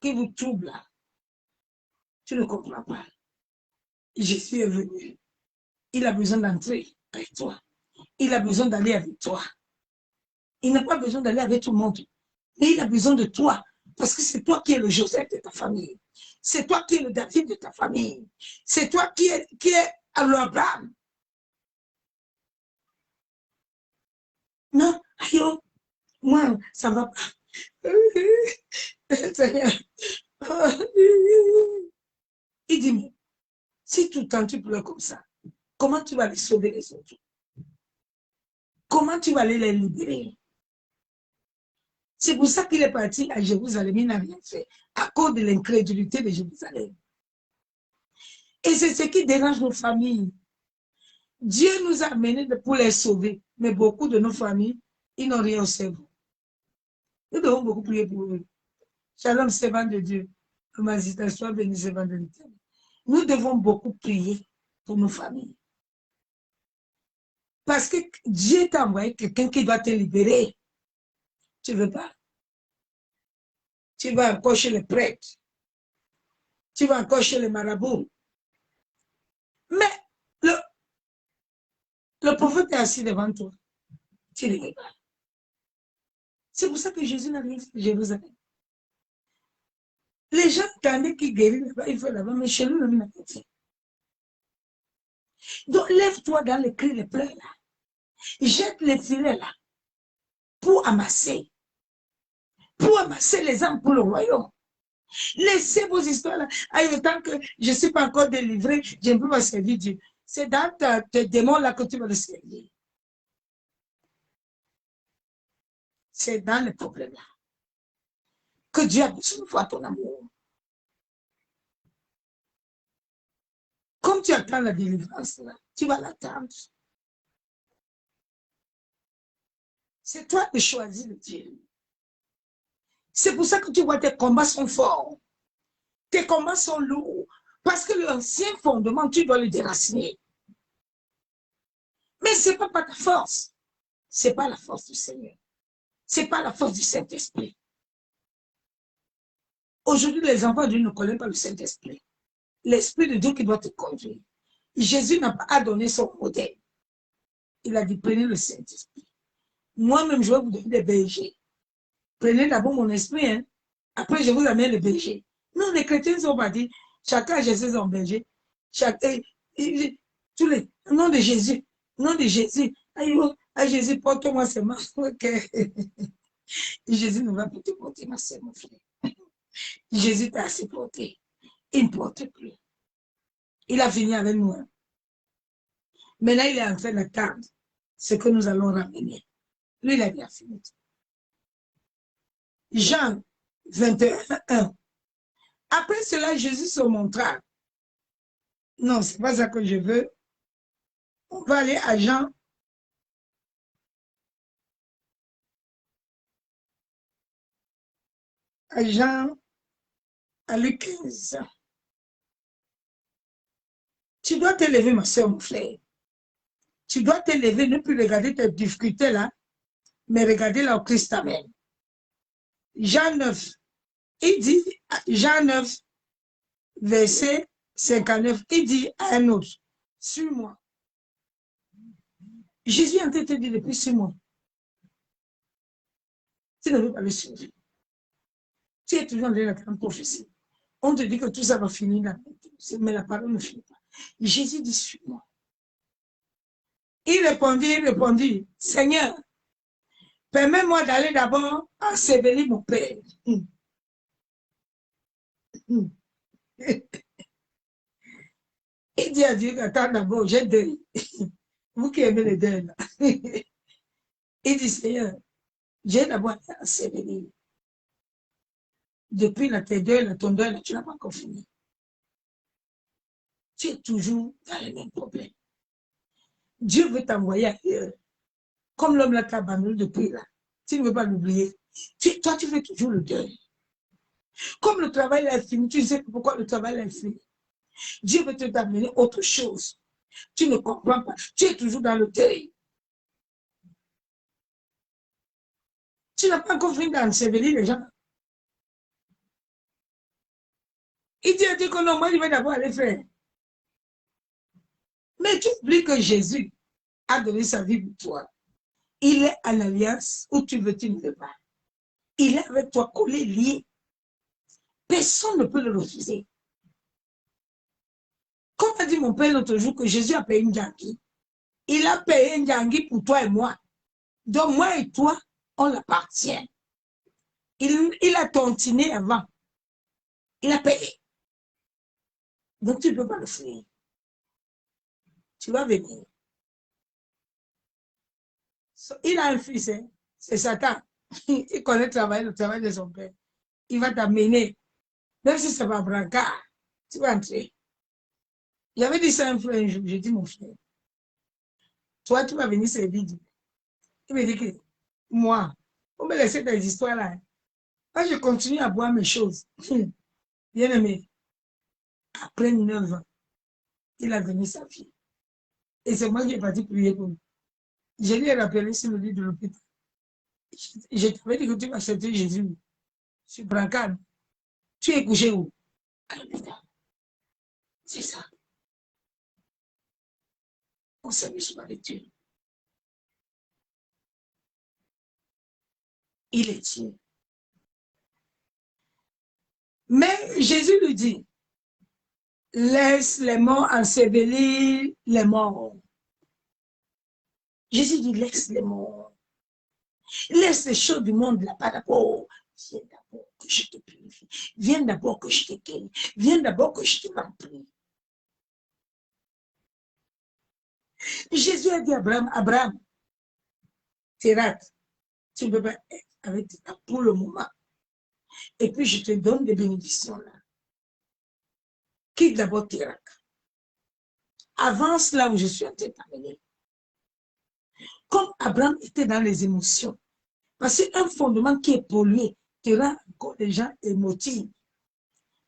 qui vous trouble là. Tu ne comprends pas. Jésus est venu. Il a besoin d'entrer avec toi. Il a besoin d'aller avec toi. Il n'a pas besoin d'aller avec tout le monde. Mais il a besoin de toi. Parce que c'est toi qui es le Joseph de ta famille. C'est toi qui es le David de ta famille. C'est toi qui est l'Abraham. Non, aïe, moi, ça ne va pas. Seigneur. Il dit, mais si tout le temps tu pleures comme ça, comment tu vas les sauver les autres? Comment tu vas aller les libérer? C'est pour ça qu'il est parti à Jérusalem, il n'a rien fait, à cause de l'incrédulité de Jérusalem. Et c'est ce qui dérange nos familles. Dieu nous a amenés pour les sauver, mais beaucoup de nos familles, ils n'ont rien au cerveau. Nous devons beaucoup prier pour eux. Shalom, servant de Dieu. Ma citation, béni, servant de l'Éternel. Nous devons beaucoup prier pour nos familles. Parce que Dieu t'a envoyé quelqu'un qui doit te libérer. Tu ne veux pas. Tu vas encore chez les prêtres. Tu vas encore chez les marabouts. Mais le prophète est assis devant toi. Tu ne veux pas. C'est pour ça que Jésus n'a rien fait à Jérusalem. Les gens attendaient qu'il guérisse là-bas, il fait là-bas, mais chez lui, il n'a pas fait. Donc, lève-toi dans les cris, les pleurs là. Jette les filets là. Pour amasser les âmes pour le royaume. Laissez vos histoires là. Tant que je ne suis pas encore délivré, je ne peux pas servir Dieu. C'est dans tes démons là que tu vas le servir. C'est dans les problèmes là que Dieu a besoin de voir ton amour. Comme tu attends la délivrance là, tu vas l'attendre. C'est toi de choisir le Dieu. C'est pour ça que tu vois tes combats sont forts. Tes combats sont lourds. Parce que l'ancien fondement, tu dois le déraciner. Mais ce n'est pas ta force. Ce n'est pas la force du Seigneur. Ce n'est pas la force du Saint-Esprit. Aujourd'hui, les enfants de Dieu ne connaissent pas le Saint-Esprit. L'Esprit de Dieu qui doit te conduire. Jésus n'a pas donné son modèle. Il a dit, prenez le Saint-Esprit. Moi-même, je vais vous donner des bergers. Prenez d'abord mon esprit, hein. Après je vous amène le berger. Nous, les chrétiens ne sont pas dit, chacun a Jésus son berger. Tous les, au nom de Jésus, au nom de Jésus, Jésus, porte-moi ses mains. Jésus ne va plus te porter, ma soeur, mon frère. Jésus t'a assez porté. Il ne porte plus. Il a fini avec nous. Maintenant, il est en train d'attendre ce que nous allons ramener. Lui, il a bien fini. Jean 21, 1. Après cela, Jésus se montra. Non, ce n'est pas ça que je veux. On va aller à Jean. À Luc 15. Tu dois te lever, ma soeur, mon frère. Tu dois te lever, ne plus regarder tes difficultés là, mais regarder là où Christ t'amène. Jean 9. Il dit, Jean 9, verset 59, il dit à un autre, suis-moi. Jésus est en train de te dire depuis 6 mois. Tu ne veux pas le suivre. Tu es toujours dans la grande prophétie. On te dit que tout ça va finir là. Mais la parole ne finit pas. Jésus dit, suis-moi. Il répondit, Seigneur, permets-moi d'aller d'abord ensevelir mon père. Il dit à Dieu, attends d'abord, j'ai deuil. Vous qui aimez les deuils là. Il dit, Seigneur, j'ai d'abord ensevelir. Depuis ton deuil, tu n'as pas encore fini. Tu es toujours dans les mêmes problèmes. Dieu veut t'envoyer ailleurs. Comme l'homme là t'a abandonné depuis là. Tu ne veux pas l'oublier. Toi, tu fais toujours le deuil. Comme le travail est fini, tu sais pourquoi le travail est fini. Dieu veut te t'amener autre chose. Tu ne comprends pas. Tu es toujours dans le deuil. Tu n'as pas encore fini d'ensevelir les gens. Il dit que non, moi je vais d'abord aller faire. Mais tu oublies que Jésus a donné sa vie pour toi. Il est en alliance où tu veux, tu ne veux pas. Il est avec toi, collé, lié. Personne ne peut le refuser. Comme a dit mon père l'autre jour que Jésus a payé une djangui. Il a payé une djangui pour toi et moi. Donc moi et toi, on l'appartient. Il a tontiné avant. Il a payé. Donc tu ne peux pas le fuir. Tu vas venir. Il a un fils, hein? C'est Satan. Il connaît le travail de son père. Il va t'amener. Même si c'est pas brancard, tu vas entrer. J'avais dit ça à un frère un jour. J'ai dit, mon frère, toi, tu vas venir servir Dieu. Il me dit que moi, on me laisser des histoires-là. Moi, je continue à boire mes choses. Bien aimé, après 9 ans, il a donné sa fille. Et c'est moi qui ai parti prier pour lui. Je lui ai rappelé sur le lit de l'hôpital. Je t'avais dit que tu vas accepter Jésus. Je suis brancard. Tu es couché où? À l'hôpital. C'est ça. On s'amuse avec Dieu. Il est Dieu. Mais Jésus lui dit, laisse les morts ensevelir les morts. Jésus dit, laisse les morts. Laisse les choses du monde là-bas d'abord. Viens d'abord que je te purifie. Viens d'abord que je te guéris. Viens d'abord que je te remplis. Jésus a dit à Abraham, Térat, tu ne peux pas être avec toi pour le moment. Et puis je te donne des bénédictions là. Quitte d'abord Térat. Avance là où je suis en train d'amener. Comme Abraham était dans les émotions. Parce qu'un fondement qui est pollué te rend encore les gens émotifs.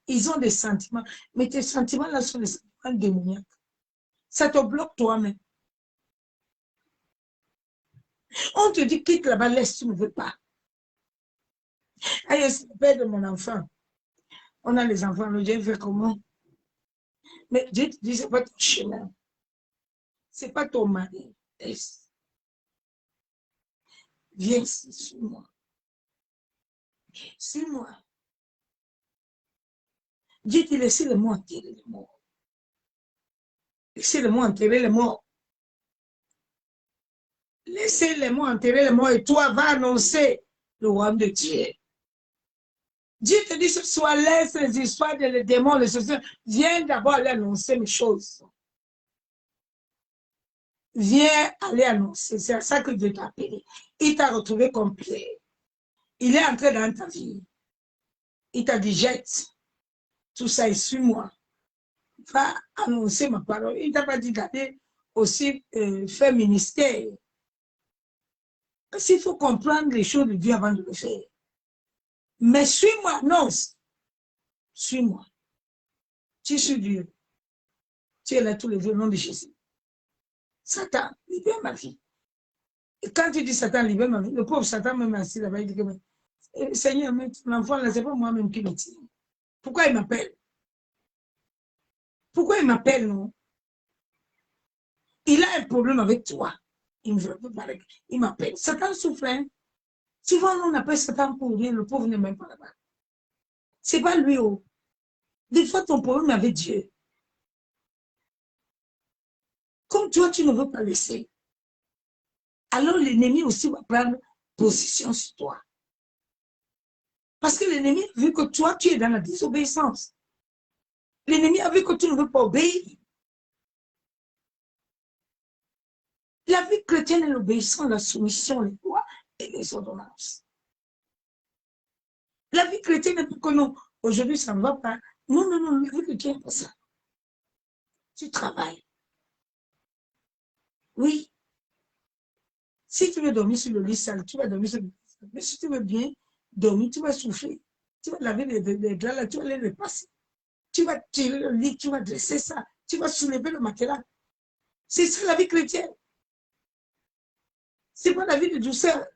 Ils ont des sentiments. Mais tes sentiments là sont des sentiments démoniaques. Ça te bloque toi-même. On te dit quitte là-bas, laisse, tu ne veux pas. Aïe, c'est le père de mon enfant. On a les enfants, le Dieu fait comment? Mais Dieu te dit, ce n'est pas ton chemin. Ce n'est pas ton mari. Viens ici, suis-moi. Suis-moi. Dieu te laisse le mot enterrer les morts. Laissez le mot enterrer les morts. Laissez les mots enterrer les morts et toi va annoncer le royaume de Dieu. Dieu te dit ce soir, laisse les histoires des démons, les sorciers. Viens d'abord aller annoncer mes choses. Viens aller annoncer. C'est à ça que Dieu t'a appelé. Il t'a retrouvé complet. Il est entré dans ta vie. Il t'a dit, jette tout ça et suis-moi. Va annoncer ma parole. Il t'a pas dit d'aller aussi faire ministère. Parce qu'il faut comprendre les choses de Dieu avant de le faire. Mais suis-moi, non. Suis-moi. Tu suis Dieu. Tu es là tous les jours au nom de Jésus. Satan, libère ma vie. Et quand tu dis Satan, libère ma vie, le pauvre Satan même assis là-bas, il dit que Seigneur, mais l'enfant là, c'est pas moi-même qui le tire. Pourquoi il m'appelle? Pourquoi il m'appelle, non? Il a un problème avec toi. Il me veut pas parler. Il m'appelle. Satan souffre. Hein? Souvent, on appelle Satan pour rien. Le pauvre n'est même pas là-bas. C'est pas lui. Oh. Des fois, ton problème avec Dieu, comme toi, tu ne veux pas laisser, alors l'ennemi aussi va prendre position sur toi. Parce que l'ennemi a vu que toi, tu es dans la désobéissance. L'ennemi a vu que tu ne veux pas obéir. La vie chrétienne est l'obéissance, la soumission, les lois et les ordonnances. La vie chrétienne n'est pas que non, aujourd'hui ça ne va pas. Non, non, non, la vie chrétienne n'est pas ça. Tu travailles. Oui. Si tu veux dormir sur le lit sale, tu vas dormir sur le lit sale. Mais si tu veux bien dormir, tu vas souffler. Tu vas laver les draps là, tu vas les repasser. Tu vas tirer le lit, tu vas dresser ça. Tu vas soulever le matelas. C'est ça la vie chrétienne. C'est pas la vie de douceur.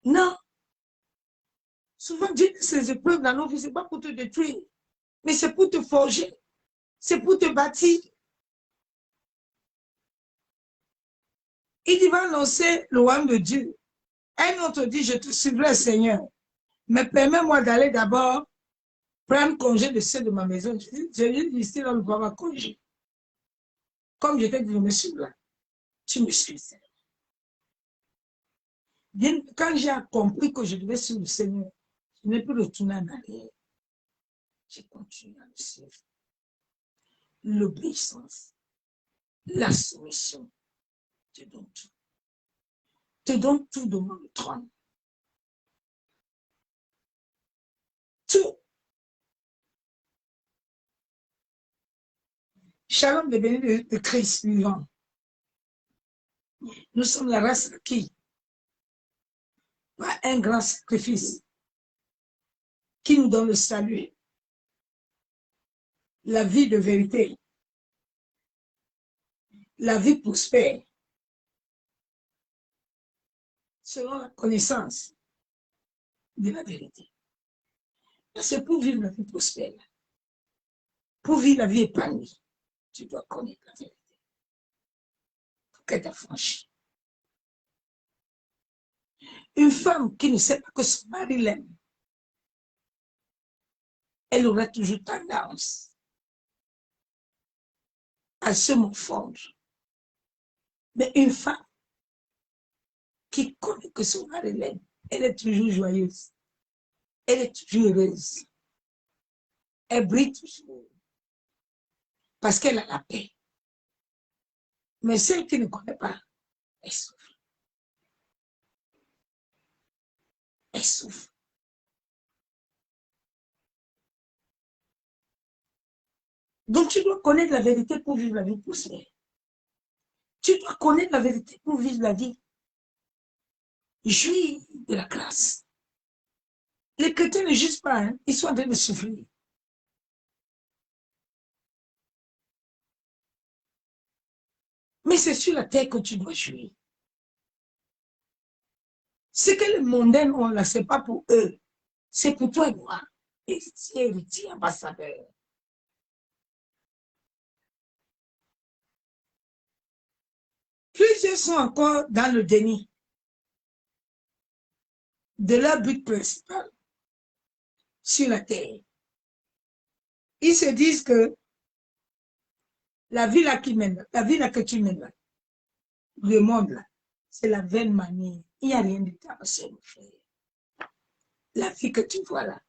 Non. Souvent, Dieu dit ces épreuves dans nos vies, ce n'est pas pour te détruire, mais c'est pour te forger. C'est pour te bâtir. Il va annoncer le royaume de Dieu. Un autre dit, je te suivrai, Seigneur. Mais permets-moi d'aller d'abord prendre congé de ceux de ma maison. Je dis ici, on ne va pas congé. Comme je t'ai dit, je me suis là. Tu me suis, Seigneur. Bien, quand j'ai compris que je devais suivre le Seigneur, je n'ai plus retourné en arrière. J'ai continué à le suivre. L'obéissance, la soumission. Te donne tout. Te donne tout devant le trône. Tout. Shalom de béni de Christ vivant. Nous sommes la race qui, par un grand sacrifice, qui nous donne le salut, la vie de vérité, la vie prospère, selon la connaissance de la vérité. Parce que pour vivre la vie prospère, pour vivre la vie épanouie, tu dois connaître la vérité. Pour qu'elle t'affranchisse. Une femme qui ne sait pas que son mari l'aime, elle aura toujours tendance à se morfondre. Mais une femme qui connaît que son mari l'aime, elle est toujours joyeuse. Elle est toujours heureuse. Elle brille toujours. Parce qu'elle a la paix. Mais celle qui ne connaît pas, elle souffre. Elle souffre. Donc tu dois connaître la vérité pour vivre la vie prospère. Tu dois connaître la vérité pour vivre la vie. Jouir de la grâce. Les chrétiens ne jugent pas, hein? Ils sont en train de souffrir. Mais c'est sur la terre que tu dois jouir. Ce que les mondains ont là, ce n'est pas pour eux. C'est pour toi et moi. Héritier, ambassadeur. Plusieurs sont encore dans le déni de leur but principal sur la terre. Ils se disent que la vie là qui mène, la vie là que tu mènes là, le monde là, c'est la vaine manière. Il n'y a rien de temps, mon frère. La vie que tu vois là,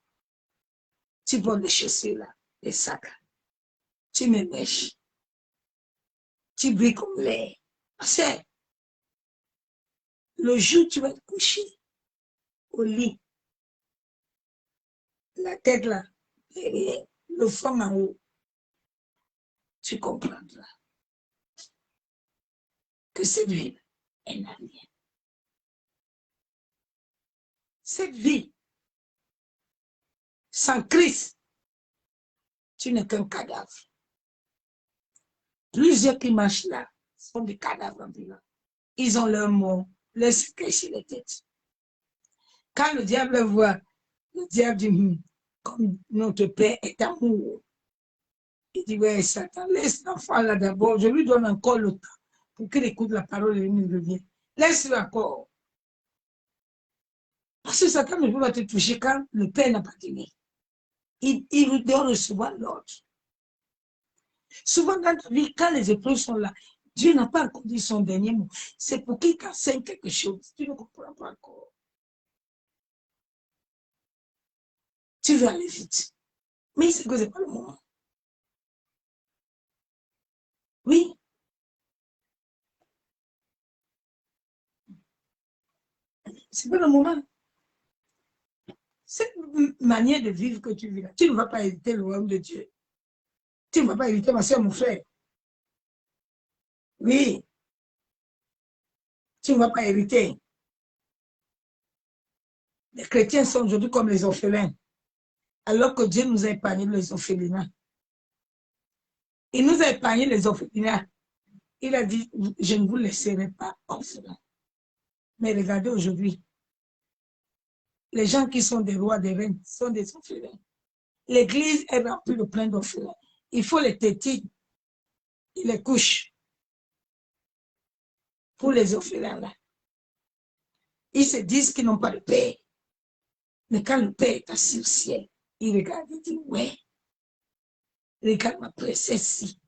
tu vois les chaussures là, les sacs, tu me mèches, tu brilles comme l'air. C'est le jour où tu vas te coucher au lit, la tête là, derrière, le front en haut, tu comprendras que cette vie, elle n'a rien. Cette vie, sans Christ, tu n'es qu'un cadavre. Plusieurs qui marchent là sont des cadavres ambulants. Ils ont leur mot, leur secret sur les têtes. Quand le diable voit, le diable dit, comme notre Père est amour. Il dit, ouais, Satan, laisse l'enfant là d'abord, je lui donne encore le temps pour qu'il écoute la parole et il revient. Laisse-le encore. Parce que Satan ne peut pas te toucher quand le Père n'a pas donné. il doit recevoir l'ordre. Souvent dans ta vie, quand les épreuves sont là, Dieu n'a pas encore dit son dernier mot. C'est pour qu'il t'enseigne quelque chose. Tu ne comprends pas encore. Tu veux aller vite. Mais c'est que ce n'est pas le moment. Oui. C'est pas le moment. Cette manière de vivre que tu vis là, tu ne vas pas hériter le royaume de Dieu. Tu ne vas pas hériter ma soeur, mon frère. Oui. Tu ne vas pas hériter. Les chrétiens sont aujourd'hui comme les orphelins, alors que Dieu nous a épargné les orphelinats. Il nous a épargné les orphelinats. Il a dit, je ne vous laisserai pas orphelins. Mais regardez aujourd'hui, les gens qui sont des rois, des reines, sont des orphelins. L'église est remplie de plein d'orphelins. Il faut les têter, il les couche pour les orphelins là. Ils se disent qu'ils n'ont pas de père. Mais quand le père est assis au ciel, il regarde et dit, ouais, regarde ma princesse-ci,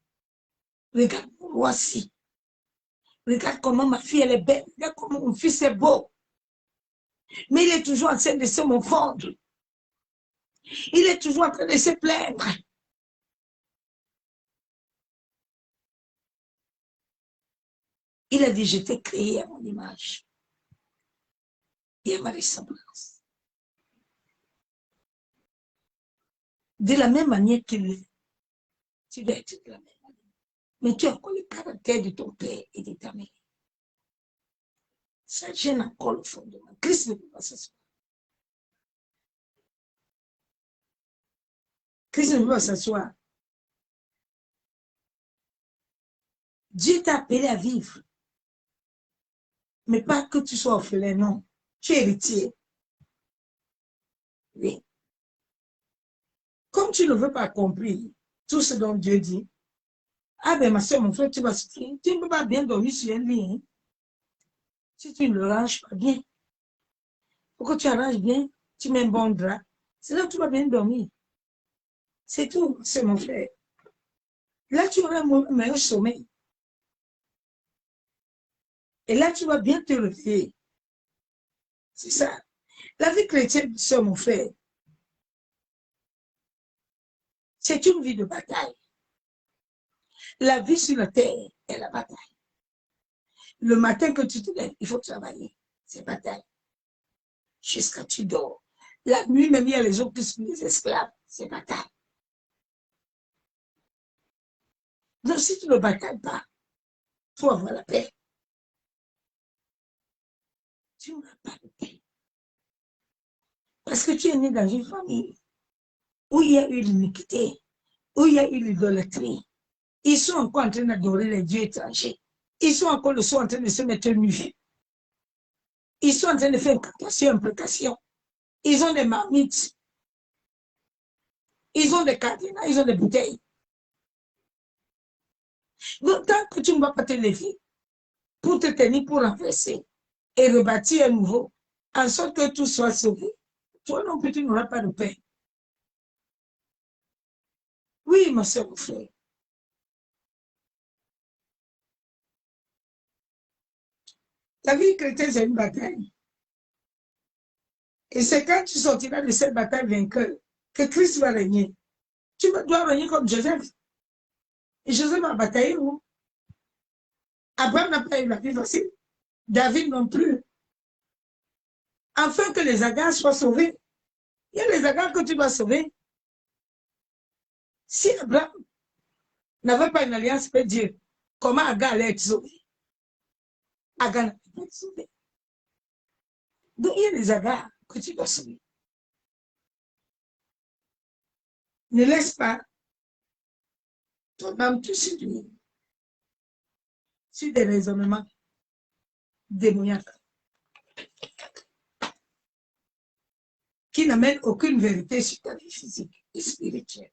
regarde mon roi-ci, regarde comment ma fille elle est belle, regarde comment mon fils est beau. Mais il est toujours en train de se confondre. Il est toujours en train de se plaindre. Il a dit, je t'ai créé à mon image et à ma ressemblance. De la même manière qu'il est, tu dois être de la même manière. Mais tu as encore le caractère de ton père et de ta mère. Ça gêne encore le fondement. Christ ne peut pas s'asseoir. Christ ne peut pas s'asseoir. Dieu t'a appelé à vivre. Mais pas que tu sois orphelin, non. Tu es héritier. Oui. Comme tu ne veux pas accomplir tout ce dont Dieu dit, ah ben ma soeur, mon frère, tu vas souffrir. Tu ne peux pas bien dormir sur un lit. Hein? Si tu ne le ranges pas bien. Pour que tu arranges bien, tu mets un bon drap. C'est là que tu vas bien dormir. C'est tout, c'est mon frère. Là, tu auras un meilleur sommeil. Et là, tu vas bien te réveiller. C'est ça. La vie chrétienne, c'est mon frère. C'est une vie de bataille. La vie sur la terre est la bataille. Le matin que tu te lèves, il faut travailler. C'est bataille. Jusqu'à tu dors. La nuit, même, il y a les autres qui sont des esclaves. C'est bataille. Donc, si tu ne batailles pas, il faut avoir la paix. Tu n'as pas de paix. Parce que tu es né dans une famille où il y a eu l'iniquité, où il y a eu l'idolâtrie. Ils sont encore en train d'adorer les dieux étrangers. Ils sont encore le soir en train de se mettre nus. Ils sont en train de faire imprécation. Ils ont des marmites. Ils ont des cadenas, ils ont des bouteilles. Donc, tant que tu ne vas pas te lever pour te tenir, pour renverser et rebâtir à nouveau, en sorte que tout soit sauvé, toi non plus, tu n'auras pas de paix. Oui, ma soeur, mon frère. La vie chrétienne, c'est une bataille. Et c'est quand tu sortiras de cette bataille vainqueur que Christ va régner. Tu dois régner comme Joseph. Et Joseph a bataillé, où? Abraham n'a pas eu la vie facile. David non plus. Afin que les Agars soient sauvés. Il y a les Agars que tu dois sauver. Si Abraham n'avait pas une alliance avec Dieu, comment Agar allait être sauvé? Agar n'a pas été sauvé. Donc il y a les Agars que tu dois sauver. Ne laisse pas ton âme te séduire sur des raisonnements démoniaques qui n'amènent aucune vérité sur ta vie physique et spirituelle.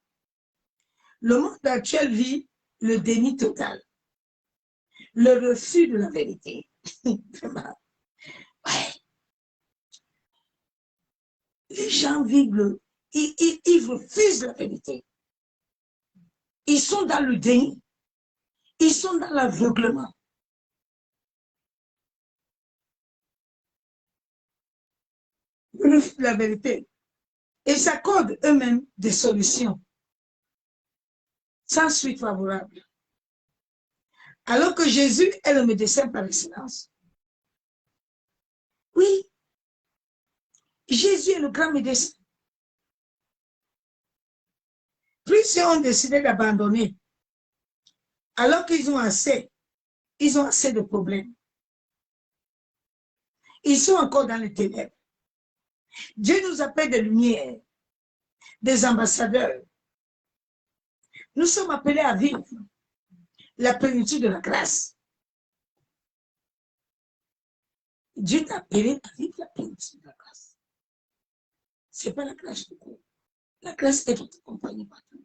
Le monde actuel vit le déni total, le refus de la vérité. Ouais. Les gens vivent ils refusent la vérité. Ils sont dans le déni. Ils sont dans l'aveuglement. Ils refusent la vérité. Et s'accordent eux-mêmes des solutions sans suite favorable. Alors que Jésus est le médecin par excellence. Oui, Jésus est le grand médecin. Plusieurs ont décidé d'abandonner, alors qu'ils ont assez de problèmes. Ils sont encore dans les ténèbres. Dieu nous appelle des lumières, des ambassadeurs. Nous sommes appelés à vivre la plénitude de la grâce. Dieu t'a appelé à vivre la plénitude de la grâce. Ce n'est pas la grâce de Dieu. La grâce est votre compagnie partout.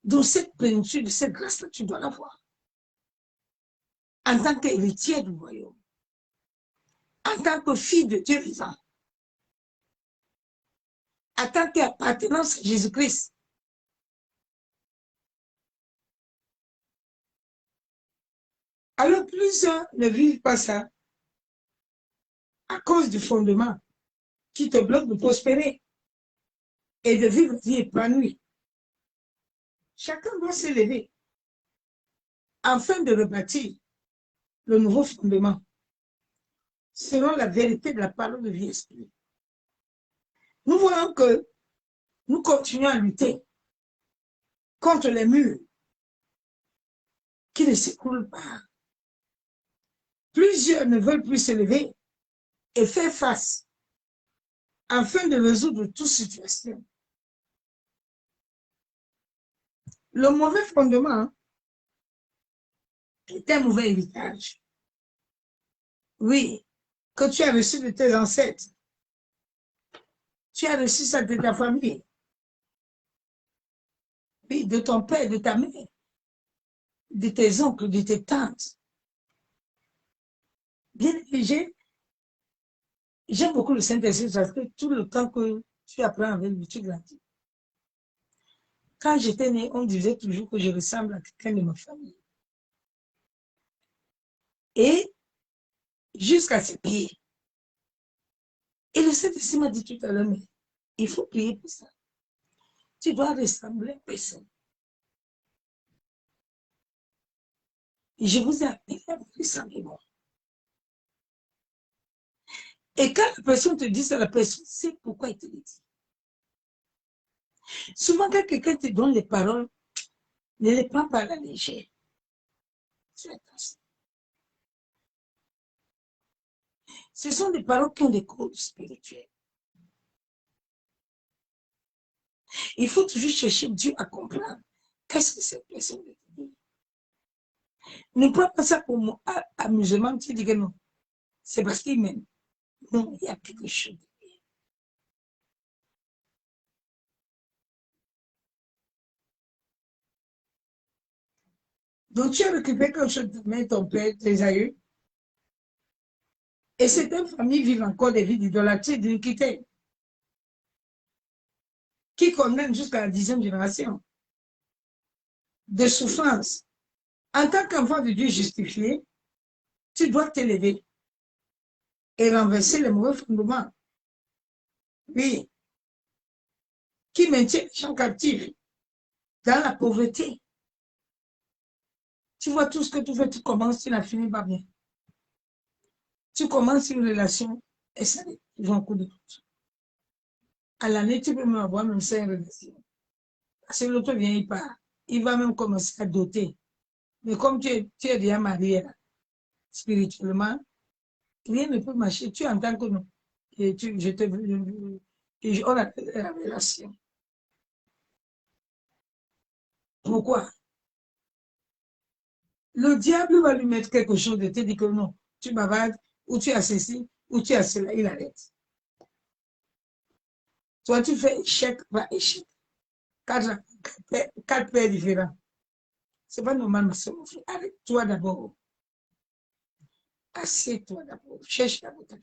Donc cette plénitude, cette grâce-là, tu dois l'avoir. En tant qu'héritier du royaume. En tant que fille de Dieu vivant. En tant qu'appartenance à Jésus-Christ. Alors plusieurs ne vivent pas ça à cause du fondement qui te bloque de prospérer et de vivre une vie épanouie. Chacun doit s'élever afin de rebâtir le nouveau fondement selon la vérité de la parole de vie esprit. Nous voyons que nous continuons à lutter contre les murs qui ne s'écroulent pas. Plusieurs ne veulent plus s'élever et faire face afin de résoudre toute situation. Le mauvais fondement est un mauvais héritage. Oui, que tu as reçu de tes ancêtres. Tu as reçu ça de ta famille. Oui, de ton père, de ta mère, de tes oncles, de tes tantes. Bien, j'aime beaucoup le Saint-Esprit parce que tout le temps que tu apprends avec lui, tu grandis. Quand j'étais née, on disait toujours que je ressemble à quelqu'un de ma famille. Et jusqu'à ses pieds. Et le Saint-Esprit m'a dit tout à l'heure, mais il faut prier pour ça. Tu dois ressembler à personne. Et je vous ai appelé à vous ressembler moi. Et quand la personne te dit ça, la personne sait pourquoi il te le dit. Souvent, quand quelqu'un te donne les paroles, ne les prends pas à la légère. Fais attention. Ce sont des paroles qui ont des causes spirituelles. Il faut toujours chercher Dieu à comprendre. Qu'est-ce que cette personne veut dire? Ne prends pas ça pour mon amusement. Tu dis que non. C'est parce qu'il m'aime. Non, il y a quelque chose. Donc, tu as récupéré quelque chose de main, ton père, tes aïeux. Et certaines familles vivent encore des vies d'idolâtrie, d'iniquité, qui condamnent jusqu'à la 10e génération de souffrance. En tant qu'enfant de Dieu justifié, tu dois t'élever et renverser les mauvais fondements. Oui. Qui maintient les gens captifs dans la pauvreté. Tu vois tout ce que tu fais, tu commences, tu n'as fini pas bien. Tu commences une relation et ça ils vont un coup de route. À l'année, tu peux même avoir même 5 relations. Parce que l'autre vient, il part. Il va même commencer à doter. Mais comme tu es déjà marié là, spirituellement, rien ne peut marcher. Tu entends que non. Et on a la relation. Pourquoi? Le diable va lui mettre quelque chose de te dire que non, tu bavardes, ou tu as ceci, ou tu as cela, il arrête. Toi, tu fais échec par échec. 4 pères différents. Ce n'est pas normal, ma soeur, mon frère. Arrête-toi d'abord. Assieds-toi d'abord. Cherche d'abord ta vie.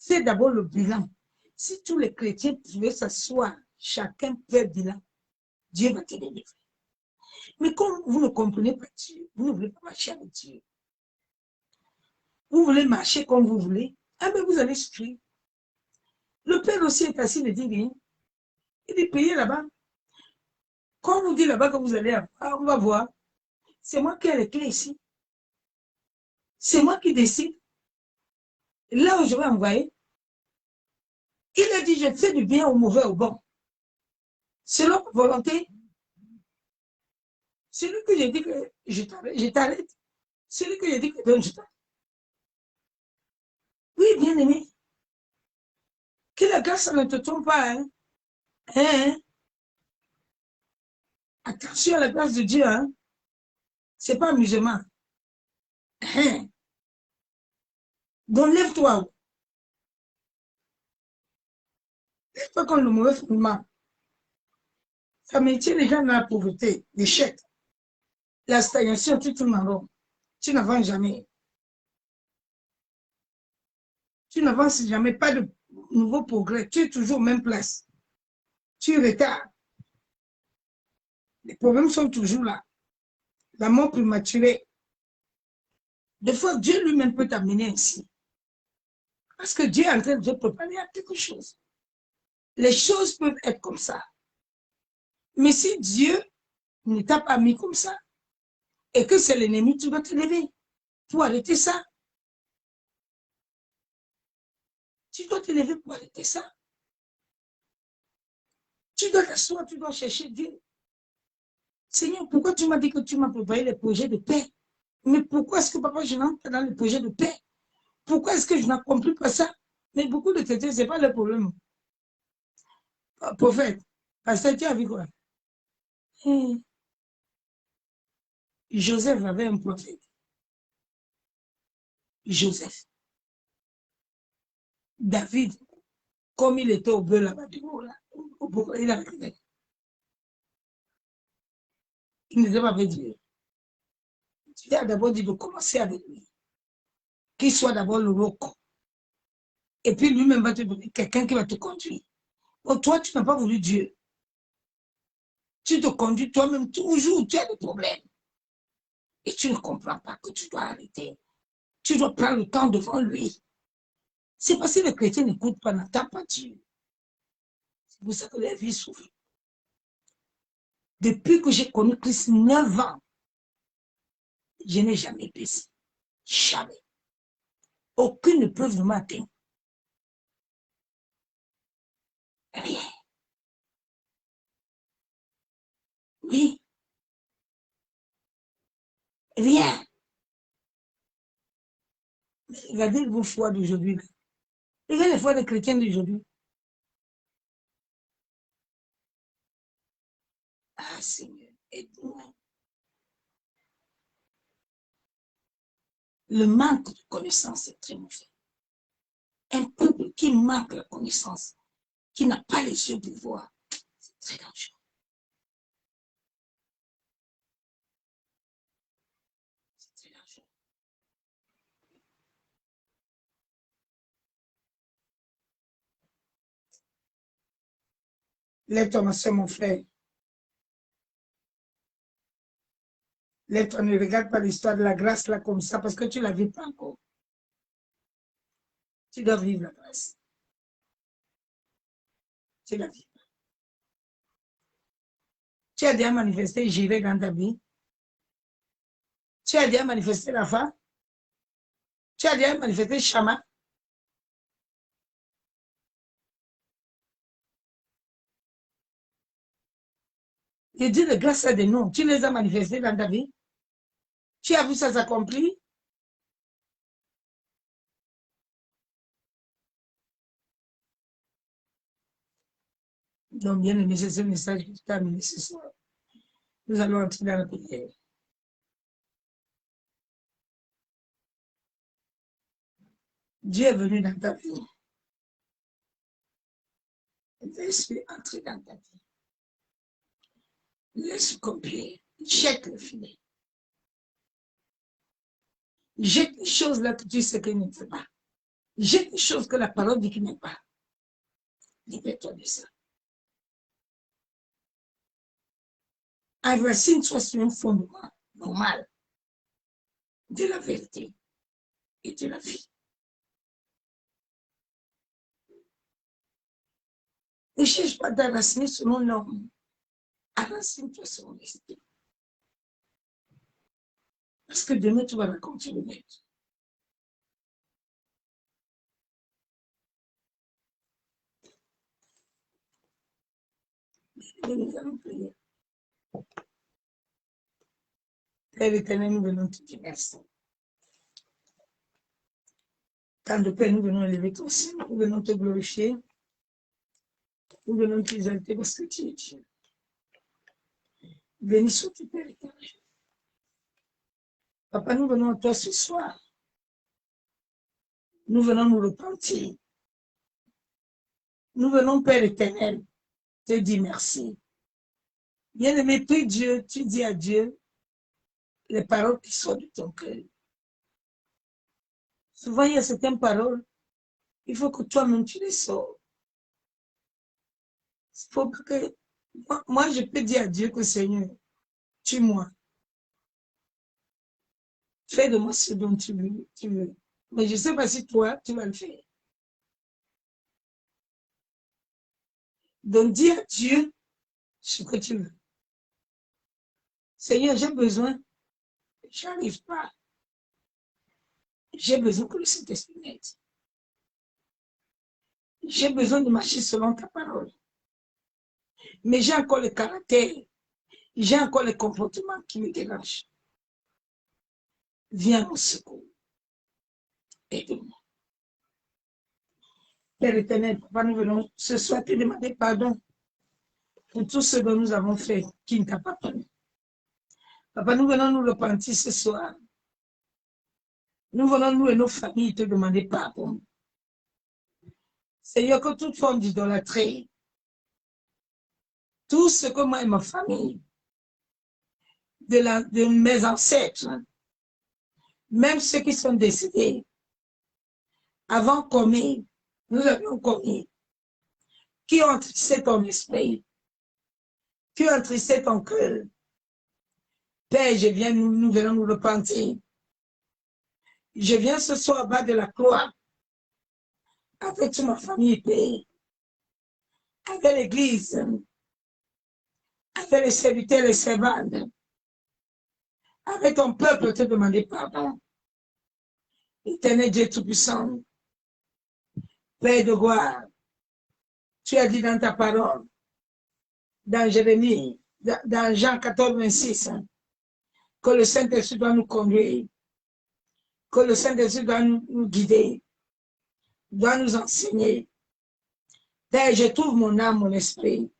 Fais d'abord le bilan. Si tous les chrétiens pouvaient s'asseoir, chacun fait bilan, Dieu va te délivrer. Mais comme vous ne comprenez pas Dieu, vous ne voulez pas marcher avec Dieu. Vous voulez marcher comme vous voulez, ah ben vous allez souffrir. Le père aussi est assis, ne dit rien. Il dit, payez là-bas. Quand on vous dit là-bas que vous allez avoir, on va voir. C'est moi qui ai les clés ici. C'est moi qui décide. Là où je vais envoyer, il a dit, je fais du bien au mauvais, au bon. Selon ma volonté, celui que j'ai dit que je t'arrête. Celui que j'ai dit que je t'arrête. Oui, bien aimé. Que la grâce ne te trompe pas. Hein? Hein? Attention à la grâce de Dieu. Hein? Ce n'est pas amusement. Hein? Donc lève-toi. Lève-toi contre le mauvais fondement. Ça maintient les gens dans la pauvreté, l'échec, la stagnation, tout le monde. Tu n'avances jamais. Tu n'avances jamais, pas de nouveau progrès. Tu es toujours aux même place. Tu es retard. Les problèmes sont toujours là. La mort prématurée. Des fois, Dieu lui-même peut t'amener ainsi. Parce que Dieu est en train de te préparer à quelque chose. Les choses peuvent être comme ça. Mais si Dieu ne t'a pas mis comme ça, et que c'est l'ennemi, tu dois te lever pour arrêter ça. Tu dois te lever pour arrêter ça. Tu dois t'asseoir, tu dois chercher Dieu. Seigneur, pourquoi tu m'as dit que tu m'as préparé les projets de paix? Mais pourquoi est-ce que, papa, je n'entre pas dans les projets de paix? Pourquoi est-ce que je n'accomplis pas ça? Mais beaucoup de chrétiens, ce n'est pas le problème. Prophète, pasteur, tu as vu quoi? Joseph avait un prophète. Joseph. David, comme il était au bœuf là-bas, il a regardé. Il n'était pas avec Dieu. Dieu a d'abord dit de commencer avec lui. Qu'il soit d'abord le roc. Et puis lui-même va te donner quelqu'un qui va te conduire. Bon, toi, tu n'as pas voulu Dieu. Tu te conduis toi-même toujours, tu as des problèmes. Et tu ne comprends pas que tu dois arrêter. Tu dois prendre le temps devant lui. C'est parce que les chrétiens n'écoutent pas, n'entendent pas Dieu. C'est pour ça que la vie souffre. Depuis que j'ai connu Christ 9 ans, je n'ai jamais baissé. Jamais. Aucune épreuve ne m'a atteint. Rien. Oui. Rien. Regardez vos foi d'aujourd'hui. Regardez les foi des chrétiens d'aujourd'hui. Ah, Seigneur, aide-moi. Le manque de connaissance est très mauvais. Un peuple qui manque la connaissance, qui n'a pas les yeux pour voir, c'est très dangereux. C'est très dangereux. Lève-toi, ma soeur, mon frère. Lève-toi, ne regarde pas l'histoire de la grâce là comme ça parce que tu ne la vis pas encore. Tu dois vivre la grâce. Tu la vis. Tu as déjà manifesté j'irai dans ta vie. Tu as déjà manifesté la foi. Tu as déjà manifesté Shama. Et Dieu de grâce à des noms. Tu les as manifestés dans ta vie. Tu as vu ça s'accomplir. Donc, bien aimé, c'est ce message qui t'a amené ce soir. Nous allons entrer dans la prière. Dieu est venu dans ta vie. Laisse-le entrer dans ta vie. Laisse copier. Jette le filet. Jette les choses là que tu sais qu'il ne fait pas. J'ai des choses que la parole dit qu'il n'est pas. Libère-toi de ça. Un racine soit sur un fondement normal de la vérité et de la vie. Ne cherche pas d'enraciner selon l'homme. Enracine-toi selon l'esprit. Parce que demain, tu vas raconter le maître. Nous allons prier. Père éternel, nous venons te dire merci. Tant de Père, nous venons élever ton Seigneur, nous venons te glorifier. Nous venons t'exalter parce que tu es Dieu. Béni sois-tu, Père éternel. Papa, nous venons à toi ce soir. Nous venons nous repentir. Nous venons, Père éternel, te dire merci. Bien-aimé, prie Dieu, tu dis à Dieu les paroles qui sortent de ton cœur. Souvent, il y a certaines paroles, il faut que toi-même tu les sors. Il faut que moi, je peux dire à Dieu que Seigneur, tue-moi. Fais de moi ce dont tu veux. Mais je ne sais pas si toi, tu vas le faire. Donc, dis à Dieu ce que tu veux. Seigneur, j'ai besoin, je n'arrive pas. J'ai besoin que le Saint-Esprit m'aide. J'ai besoin de marcher selon ta parole. Mais j'ai encore le caractère, j'ai encore le comportement qui me dérangent. Viens au secours. Aide-moi. Père éternel, Papa, nous venons ce soir te demander pardon pour tout ce que nous avons fait qui ne t'a pas plu. Papa, nous venons nous repentir ce soir. Nous venons, nous et nos familles, te demander pardon. Seigneur, que toute forme d'idolâtrie, tout ce que moi et ma famille, de mes ancêtres, même ceux qui sont décédés, avant commis, nous avions commis, qui ont entristé ton esprit, qui ont entristé ton cœur. Père, je viens, nous venons nous repentir. Je viens ce soir bas de la croix, avec toute ma famille, Père, avec l'église, avec les serviteurs et les servantes, avec ton peuple, te demander pardon. Éternel Dieu Tout-Puissant, Père de gloire, tu as dit dans ta parole, dans Jérémie, dans Jean 14, 26, que le Saint-Esprit doit nous conduire, que le Saint-Esprit doit nous guider, doit nous enseigner. Père, je trouve mon âme, mon esprit.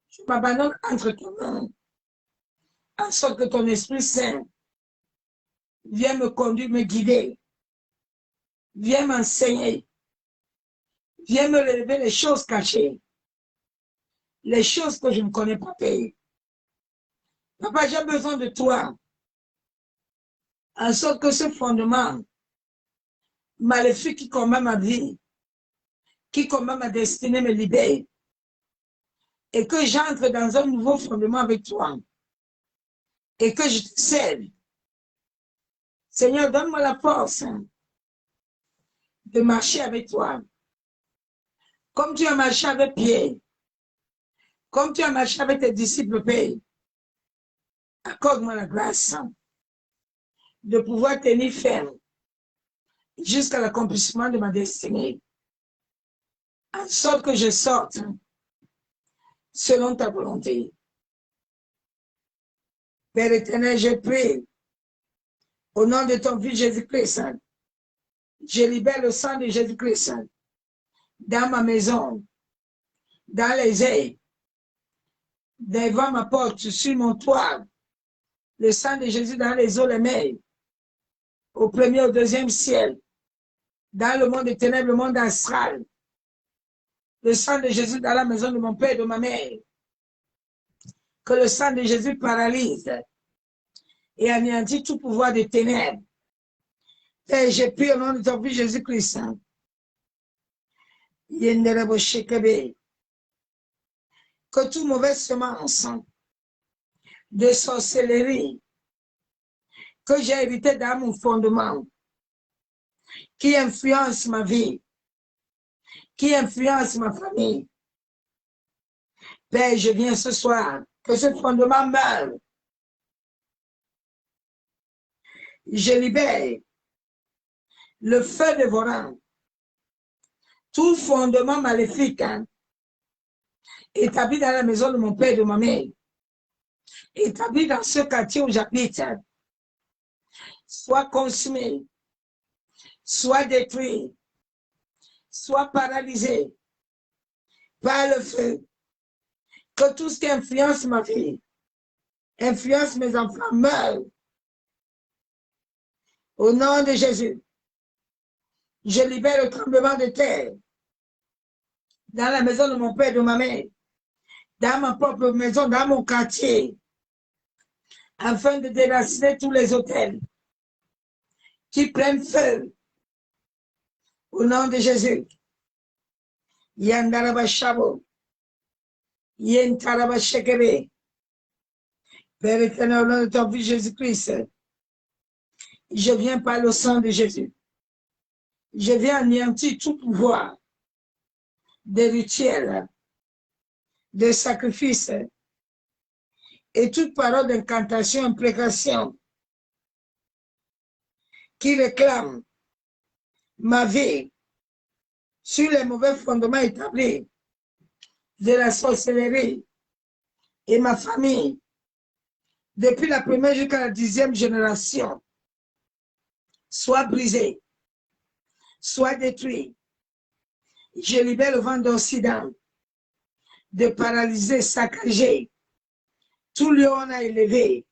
Je m'abandonne entre tes mains, en sorte que ton Esprit Saint vienne me conduire, me guider, viens m'enseigner, viens me révéler les choses cachées, les choses que je ne connais pas, Père. Papa, j'ai besoin de toi, en sorte que ce fondement maléfique qui combat ma vie, qui combat ma destinée, me libère, et que j'entre dans un nouveau fondement avec toi, et que je te serve. Seigneur, donne-moi la force de marcher avec toi, comme tu as marché avec Pierre, comme tu as marché avec tes disciples, Père. Accorde-moi la grâce de pouvoir tenir ferme jusqu'à l'accomplissement de ma destinée, en sorte que je sorte selon ta volonté. Père éternel, je prie au nom de ton Fils Jésus-Christ. Je libère le sang de Jésus-Christ dans ma maison, dans les ailes, devant ma porte, sur mon toit. Le sang de Jésus dans les eaux, les mers, au premier, au deuxième ciel, dans le monde des ténèbres, le monde astral. Le sang de Jésus dans la maison de mon père et de ma mère. Que le sang de Jésus paralyse et anéantit tout pouvoir des ténèbres. Père, je prie au nom de ton Fils Jésus-Christ. Que toute mauvaise semence de sorcellerie que j'ai hérité dans mon fondement, qui influence ma vie, qui influence ma famille. Père, je viens ce soir, que ce fondement meure. Je libère le feu dévorant, tout fondement maléfique établi dans la maison de mon père et de ma mère, établi dans ce quartier où j'habite, soit consumé, soit détruit, soit paralysé par le feu. Que tout ce qui influence ma vie, influence mes enfants, meure. Au nom de Jésus, je libère le tremblement de terre dans la maison de mon père et de ma mère, dans ma propre maison, dans mon quartier, afin de déraciner tous les hôtels qui prennent feu. Au nom de Jésus. Yandaraba Shabo. Yentaraba Shekebe. Père éternel, au nom de ton Fils Jésus-Christ, je viens par le sang de Jésus. Je viens anéantir tout pouvoir de rituels, de sacrifices et toute parole d'incantation, imprécation qui réclame ma vie sur les mauvais fondements établis de la sorcellerie et ma famille depuis la première jusqu'à la 10e génération soit brisée, soit détruite. Je libère le vent d'Occident de paralyser, saccager tout lieu où on a élevé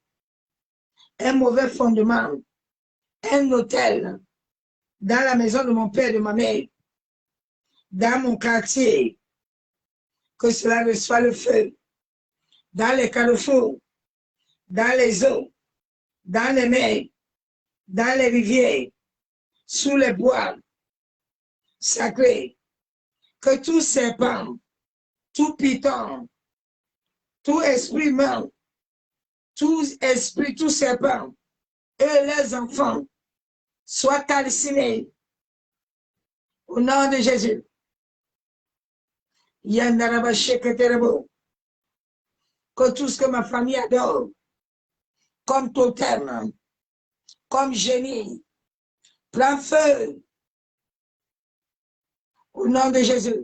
un mauvais fondement, un hôtel dans la maison de mon père et de ma mère, dans mon quartier, que cela reçoit le feu, dans les carrefours, dans les eaux, dans les mers, dans les rivières, sous les bois sacrés, que tout serpent, tout python, tout esprit humain, tout esprit, tout serpent, et leurs enfants soient calcinés au nom de Jésus. Yandaraba Sheketerebo. Que tout ce que ma famille adore, comme totem, comme génie, prend feu au nom de Jésus.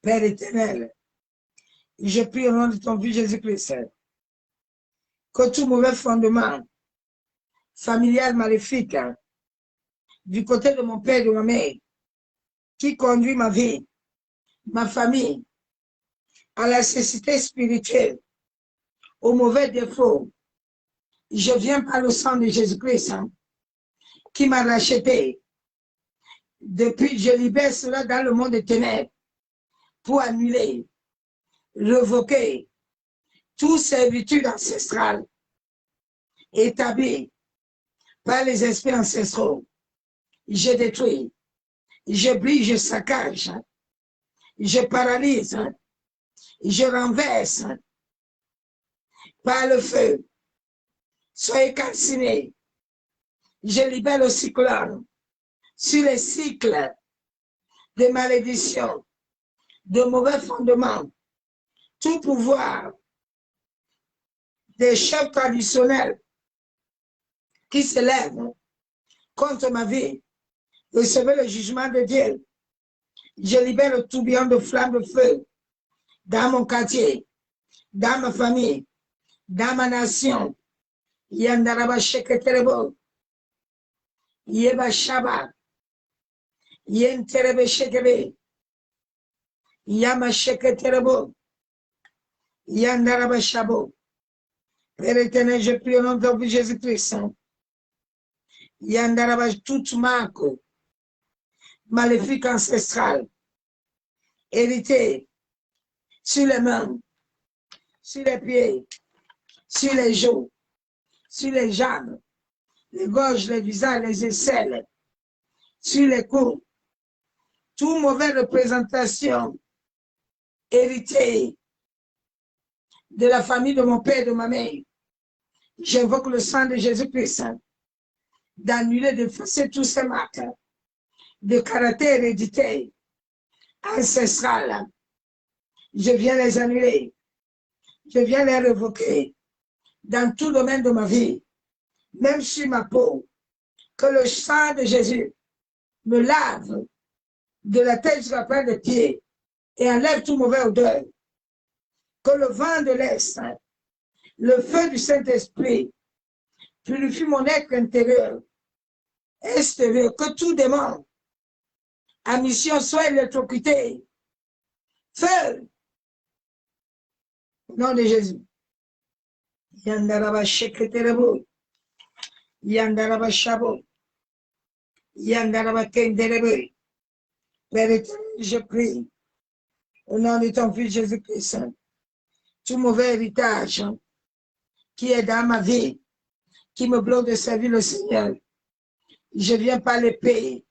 Père éternel, je prie au nom de ton Fils Jésus-Christ, que tout mauvais fondement familial maléfique du côté de mon père et de ma mère, qui conduit ma vie, ma famille, à la cécité spirituelle, aux mauvais défauts, je viens par le sang de Jésus-Christ qui m'a racheté. Depuis, je libère cela dans le monde des ténèbres pour annuler, révoquer toute servitude ancestrale établie par les esprits ancestraux. Je détruis, je brise, je saccage, je paralyse, je renverse par le feu. Soyez calcinés. Je libère le cyclone sur les cycles de malédiction, de mauvais fondements, tout pouvoir des chefs traditionnels qui s'élèvent contre ma vie. Recevez le jugement de Dieu. Je libère le tourbillon de flammes de feu dans mon quartier, dans ma famille, dans ma nation. Yandaraba Sheketerebo. Yeba Shaba. Yenterebe Shekebe. Yama Sheketerebo. Yandaraba Shabo. Père éternel, je prie au nom de ton Fils Jésus-Christ. Yandaraba, toute marque maléfique ancestrale, héritée sur les mains, sur les pieds, sur les joues, sur les jambes, les gorges, les visages, les aisselles, sur les coups. Toute mauvaise représentation héritée de la famille de mon père et de ma mère. J'invoque le sang de Jésus-Christ d'annuler, d'effacer tous ces marques de caractère héréditaire, ancestral. Je viens les annuler. Je viens les révoquer dans tout domaine de ma vie, même sur ma peau. Que le sang de Jésus me lave de la tête jusqu'à la pointe des pieds et enlève tout mauvais odeur. Que le vent de l'Est, le feu du Saint-Esprit purifie mon être intérieur, extérieur, que tout démon à mission soit électrocuté. Feu! Au nom de Jésus. Yandaraba Sheketerebo, Yandaraba Shabo, Yandaraba Kenderebo. Père éternel, je prie, au nom de ton Fils Jésus-Christ, tout mauvais héritage qui est dans ma vie, qui me bloque de servir le Seigneur, je viens par l'épée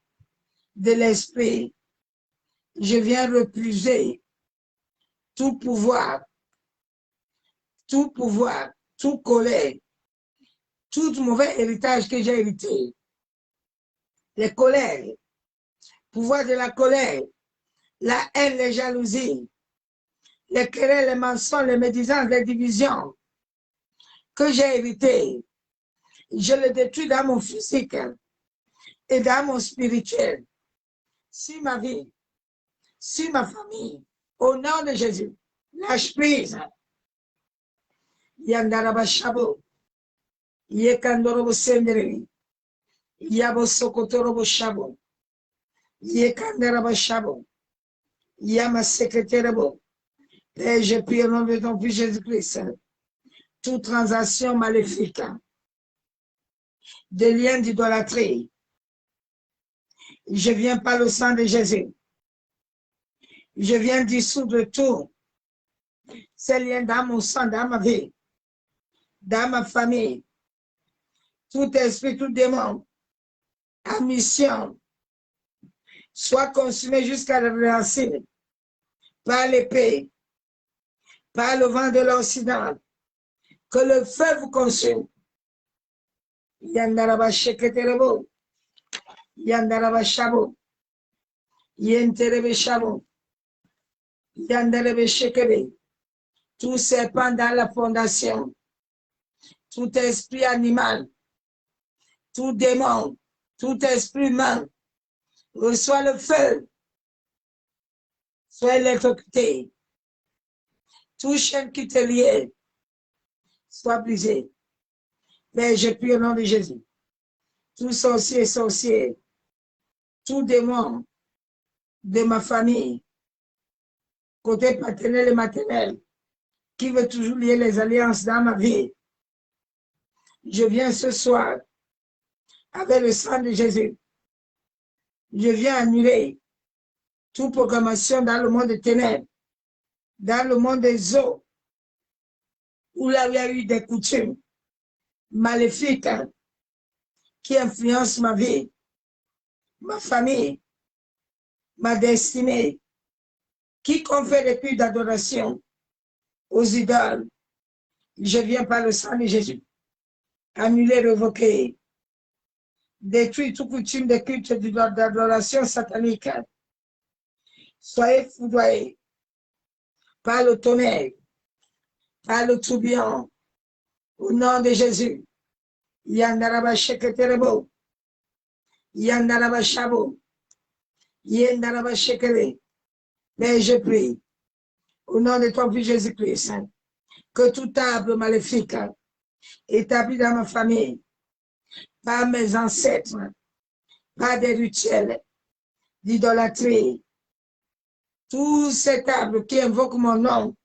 de l'esprit, je viens refuser tout pouvoir, toute colère, tout mauvais héritage que j'ai hérité, les colères, pouvoir de la colère, la haine, les jalousies, les querelles, les mensonges, les médisances, les divisions que j'ai hérité, je le détruis dans mon physique et dans mon spirituel, sur ma vie, sur ma famille, au nom de Jésus. Lâche prise. Yandaraba Shabo, Yekandorobo Sendere, Yabo Sokotorobo Shabo, Yekandaraba Shabo, Yama Sekreterebo. Et je prie au nom de ton Fils Jésus-Christ, toute transaction maléfique, des liens d'idolâtrie, je viens par le sang de Jésus. Je viens dissoudre tout ces liens dans mon sang, dans ma vie, dans ma famille. Tout esprit, tout démon, à mission, soit consumé jusqu'à la racine, par l'épée, par le vent de l'Occident. Que le feu vous consume. Yandaraba Sheketerebo, Yandaraba Shabo, Yenterebe Shabo, Yandarebe Shekebe. Tout serpent dans la fondation, tout esprit animal, tout démon, tout esprit humain, reçoit le feu, soit électrocuté. Tout chaîne qui te lie, soit brisé. Mais je prie au nom de Jésus. Tout sorcier, tout démon de ma famille, côté paternel et maternel, qui veut toujours lier les alliances dans ma vie. Je viens ce soir avec le sang de Jésus. Je viens annuler toute programmation dans le monde des ténèbres, dans le monde des eaux, où là il y a eu des coutumes maléfiques qui influencent ma vie, ma famille, ma destinée, qui confère des cultes d'adoration aux idoles. Je viens par le sang de Jésus annuler, révoquer, détruire toute coutume de culte d'adoration satanique. Soyez foudroyés par le tonnerre, par le tourbillon, au nom de Jésus. Yandaraba Sheketerebo, Yandaraba Shabo, Yandaraba Shekere. Mais je prie, au nom de ton Fils Jésus-Christ, que toute arbre maléfique établi dans ma famille, par mes ancêtres, par des rituels d'idolâtrie, tout cet arbre qui invoque mon nom,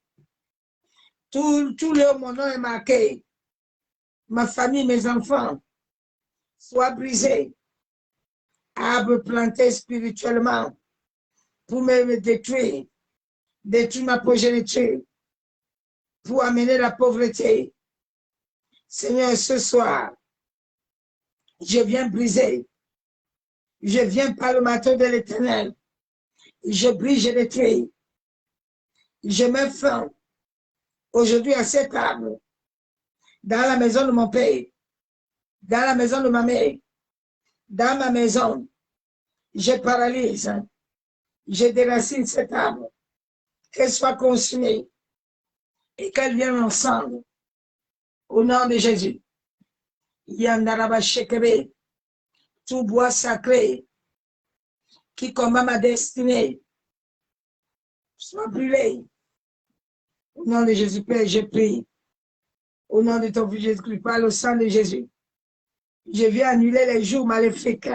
tout le mon nom est marqué, ma famille, mes enfants, soit brisé, arbre planté spirituellement pour me détruire ma progéniture, pour amener la pauvreté. Seigneur, ce soir, Je viens briser. Je viens par le marteau de l'Éternel. Je brise, je détruis. Je mets fin aujourd'hui à cette table, dans la maison de mon père, dans la maison de ma mère, dans ma maison. Je paralyse, je déracine cette table, qu'elle soit consumée et qu'elle vienne ensemble. Au nom de Jésus. Yandaraba Shekebe, tout bois sacré qui combat ma destinée soit brûlé. Au nom de Jésus, Père, je prie. Au nom de ton Fils Jésus-Christ, par le sang de Jésus, je viens annuler les jours maléfiques,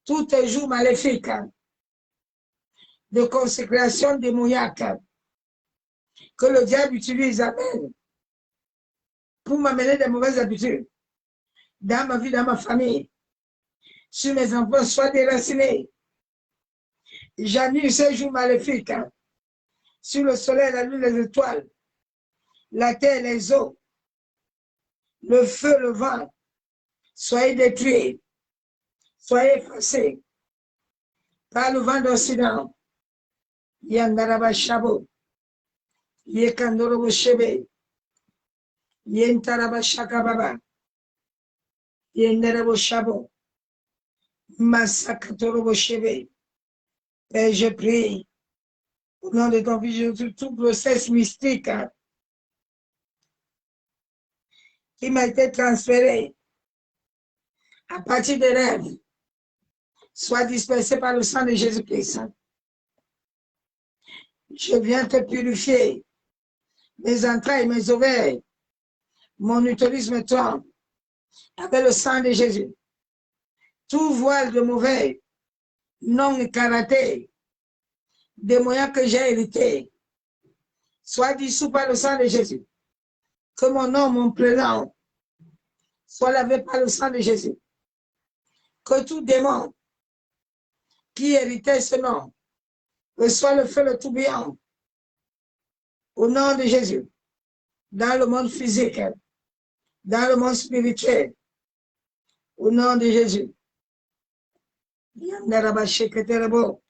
tous les jours maléfiques de consécration démoniaque que le diable utilise, amen, pour m'amener des mauvaises habitudes dans ma vie, dans ma famille, sur mes enfants, soient déracinés. J'annule ces jours maléfiques sur le soleil, la lune, les étoiles, la terre, les eaux, le feu, le vent. Soyez détruits, soyez effacés par le vent d'Occident. Yandaraba Shabo, Yekandorobo Shebe, Yentaraba Shakababa, Yendarabo Shabo, Massakatorobo Shebe. Et je prie au nom de ton Fils Jésus, tout processus mystique qui m'a été transféré à partir des rêves soit dispersé par le sang de Jésus-Christ. Je viens te purifier, mes entrailles, mes ovaires, mon utérus, mes trompes, avec le sang de Jésus. Tout voile de mauvais, non écaraté, des moyens que j'ai hérités, soit dissous par le sang de Jésus. Que mon nom, mon prénom, soit lavé par le sang de Jésus. Que tout démon qui héritait ce nom reçoit le feu, le tourbillon, au nom de Jésus, dans le monde physique, dans le monde spirituel, au nom de Jésus. Yandaraba Sheketerebo,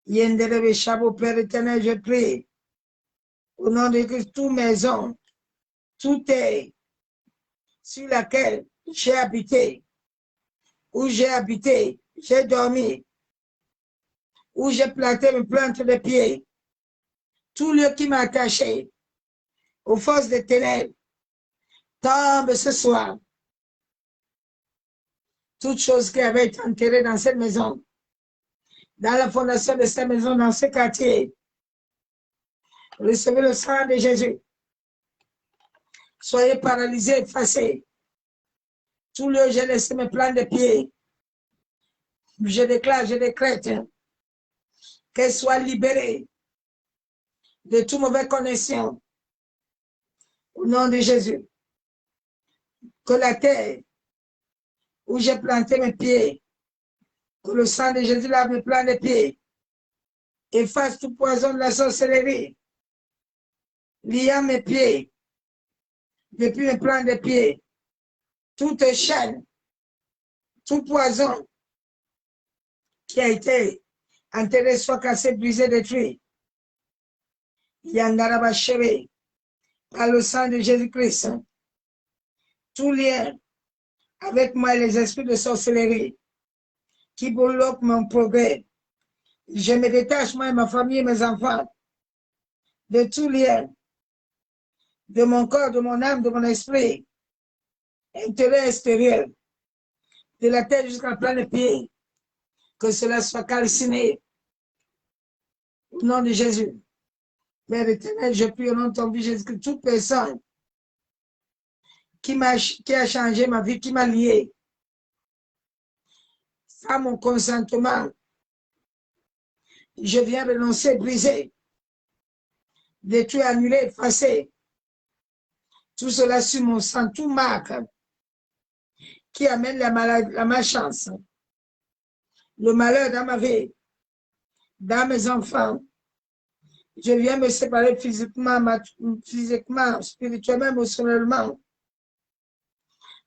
Yenderebe Shabo, Père éternel, je prie, au nom de Christ, toute maison, tout est sur laquelle j'ai habité, où j'ai habité, j'ai dormi, où j'ai planté mes plantes de pied, tout lieu qui m'a attaché aux forces des ténèbres, tombe ce soir. Toute chose qui avait été enterrée dans cette maison, dans la fondation de cette maison, dans ce quartier, recevez le sang de Jésus. Soyez paralysés, effacés. Tout lieu, j'ai laissé mes plans de pied. Je déclare, je décrète qu'elles soient libérées de toute mauvaise connexion. Au nom de Jésus. Que la terre où j'ai planté mes pieds, que le sang de Jésus lave mes plans de pied, efface tout poison de la sorcellerie, liant mes pieds, depuis mes plans de pied, toute chaîne, tout poison qui a été enterré, soit cassé, brisé, détruit. Yandaraba Shebe, par le sang de Jésus-Christ, tout lien avec moi et les esprits de sorcellerie qui bloquent mon progrès. Je me détache, moi et ma famille et mes enfants, de tout lien, de mon corps, de mon âme, de mon esprit, intérieur et extérieur, de la tête jusqu'à plein de pieds, que cela soit calciné. Au nom de Jésus. Père éternel, je prie au nom de ton Fils Jésus, que toute personne qui a changé ma vie, qui m'a lié, sans mon consentement, je viens renoncer, briser, détruire, annuler, effacer. Tout cela sur mon sang, tout marque qui amène la malchance, le malheur dans ma vie, dans mes enfants. Je viens me séparer physiquement, spirituellement, émotionnellement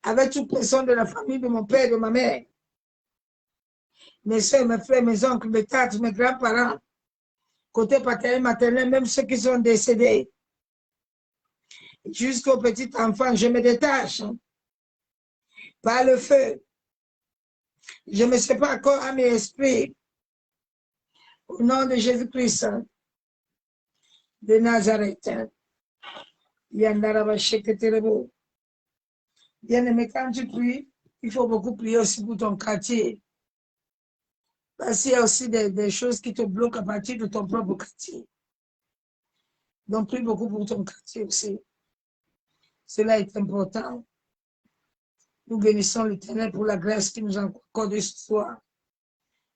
avec toute personne de la famille de mon père et de ma mère, mes soeurs, mes frères, mes oncles, mes tantes, mes grands-parents, côté paternel, maternel, même ceux qui sont décédés, jusqu'au petit enfant, je me détache par le feu. Je me sépare corps, âme et esprit. Au nom de Jésus-Christ de Nazareth. Bien-aimé, quand tu pries, il faut beaucoup prier aussi pour ton quartier. Parce qu'il y a aussi des choses qui te bloquent à partir de ton propre quartier. Donc, prie beaucoup pour ton quartier aussi. Cela est important. Nous bénissons l'Éternel pour la grâce qu'il nous a accordée ce soir.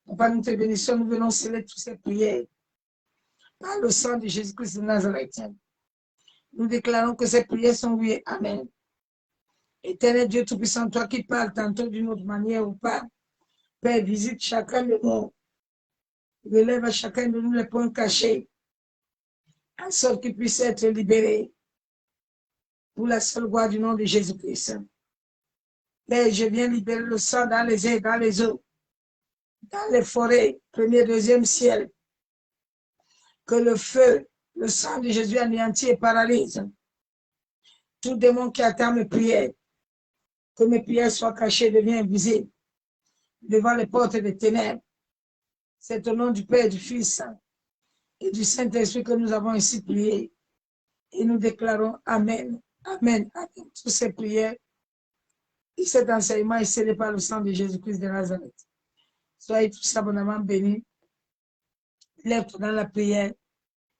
Papa, nous te bénissons, nous venons sceller toutes ces prières par le sang de Jésus-Christ de Nazareth. Nous déclarons que ces prières sont oui. Amen. Éternel Dieu Tout-Puissant, toi qui parles tantôt d'une autre manière ou pas, Père, visite chacun de nous. Relève à chacun de nous les points cachés, en sorte qu'ils puissent être libérés pour la seule gloire du nom de Jésus-Christ. Père, je viens libérer le sang dans les airs, dans les eaux, dans les forêts, premier, deuxième ciel. Que le feu, le sang de Jésus anéantit et paralyse tout démon qui attend mes prières. Que mes prières soient cachées, deviennent invisibles devant les portes des ténèbres. C'est au nom du Père, du Fils et du Saint-Esprit que nous avons ici prié. Et nous déclarons Amen, Amen, Amen. Toutes ces prières et cet enseignement est scellé par le sang de Jésus-Christ de Nazareth. Soyez tous abondamment bénis. Lève-toi dans la prière.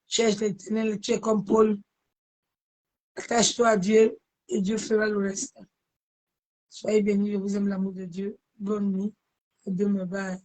Cherche l'Éternel, tu es comme Paul. Attache-toi à Dieu et Dieu fera le reste. Soyez bénis, je vous aime l'amour de Dieu. Bonne nuit. Et demain, bye.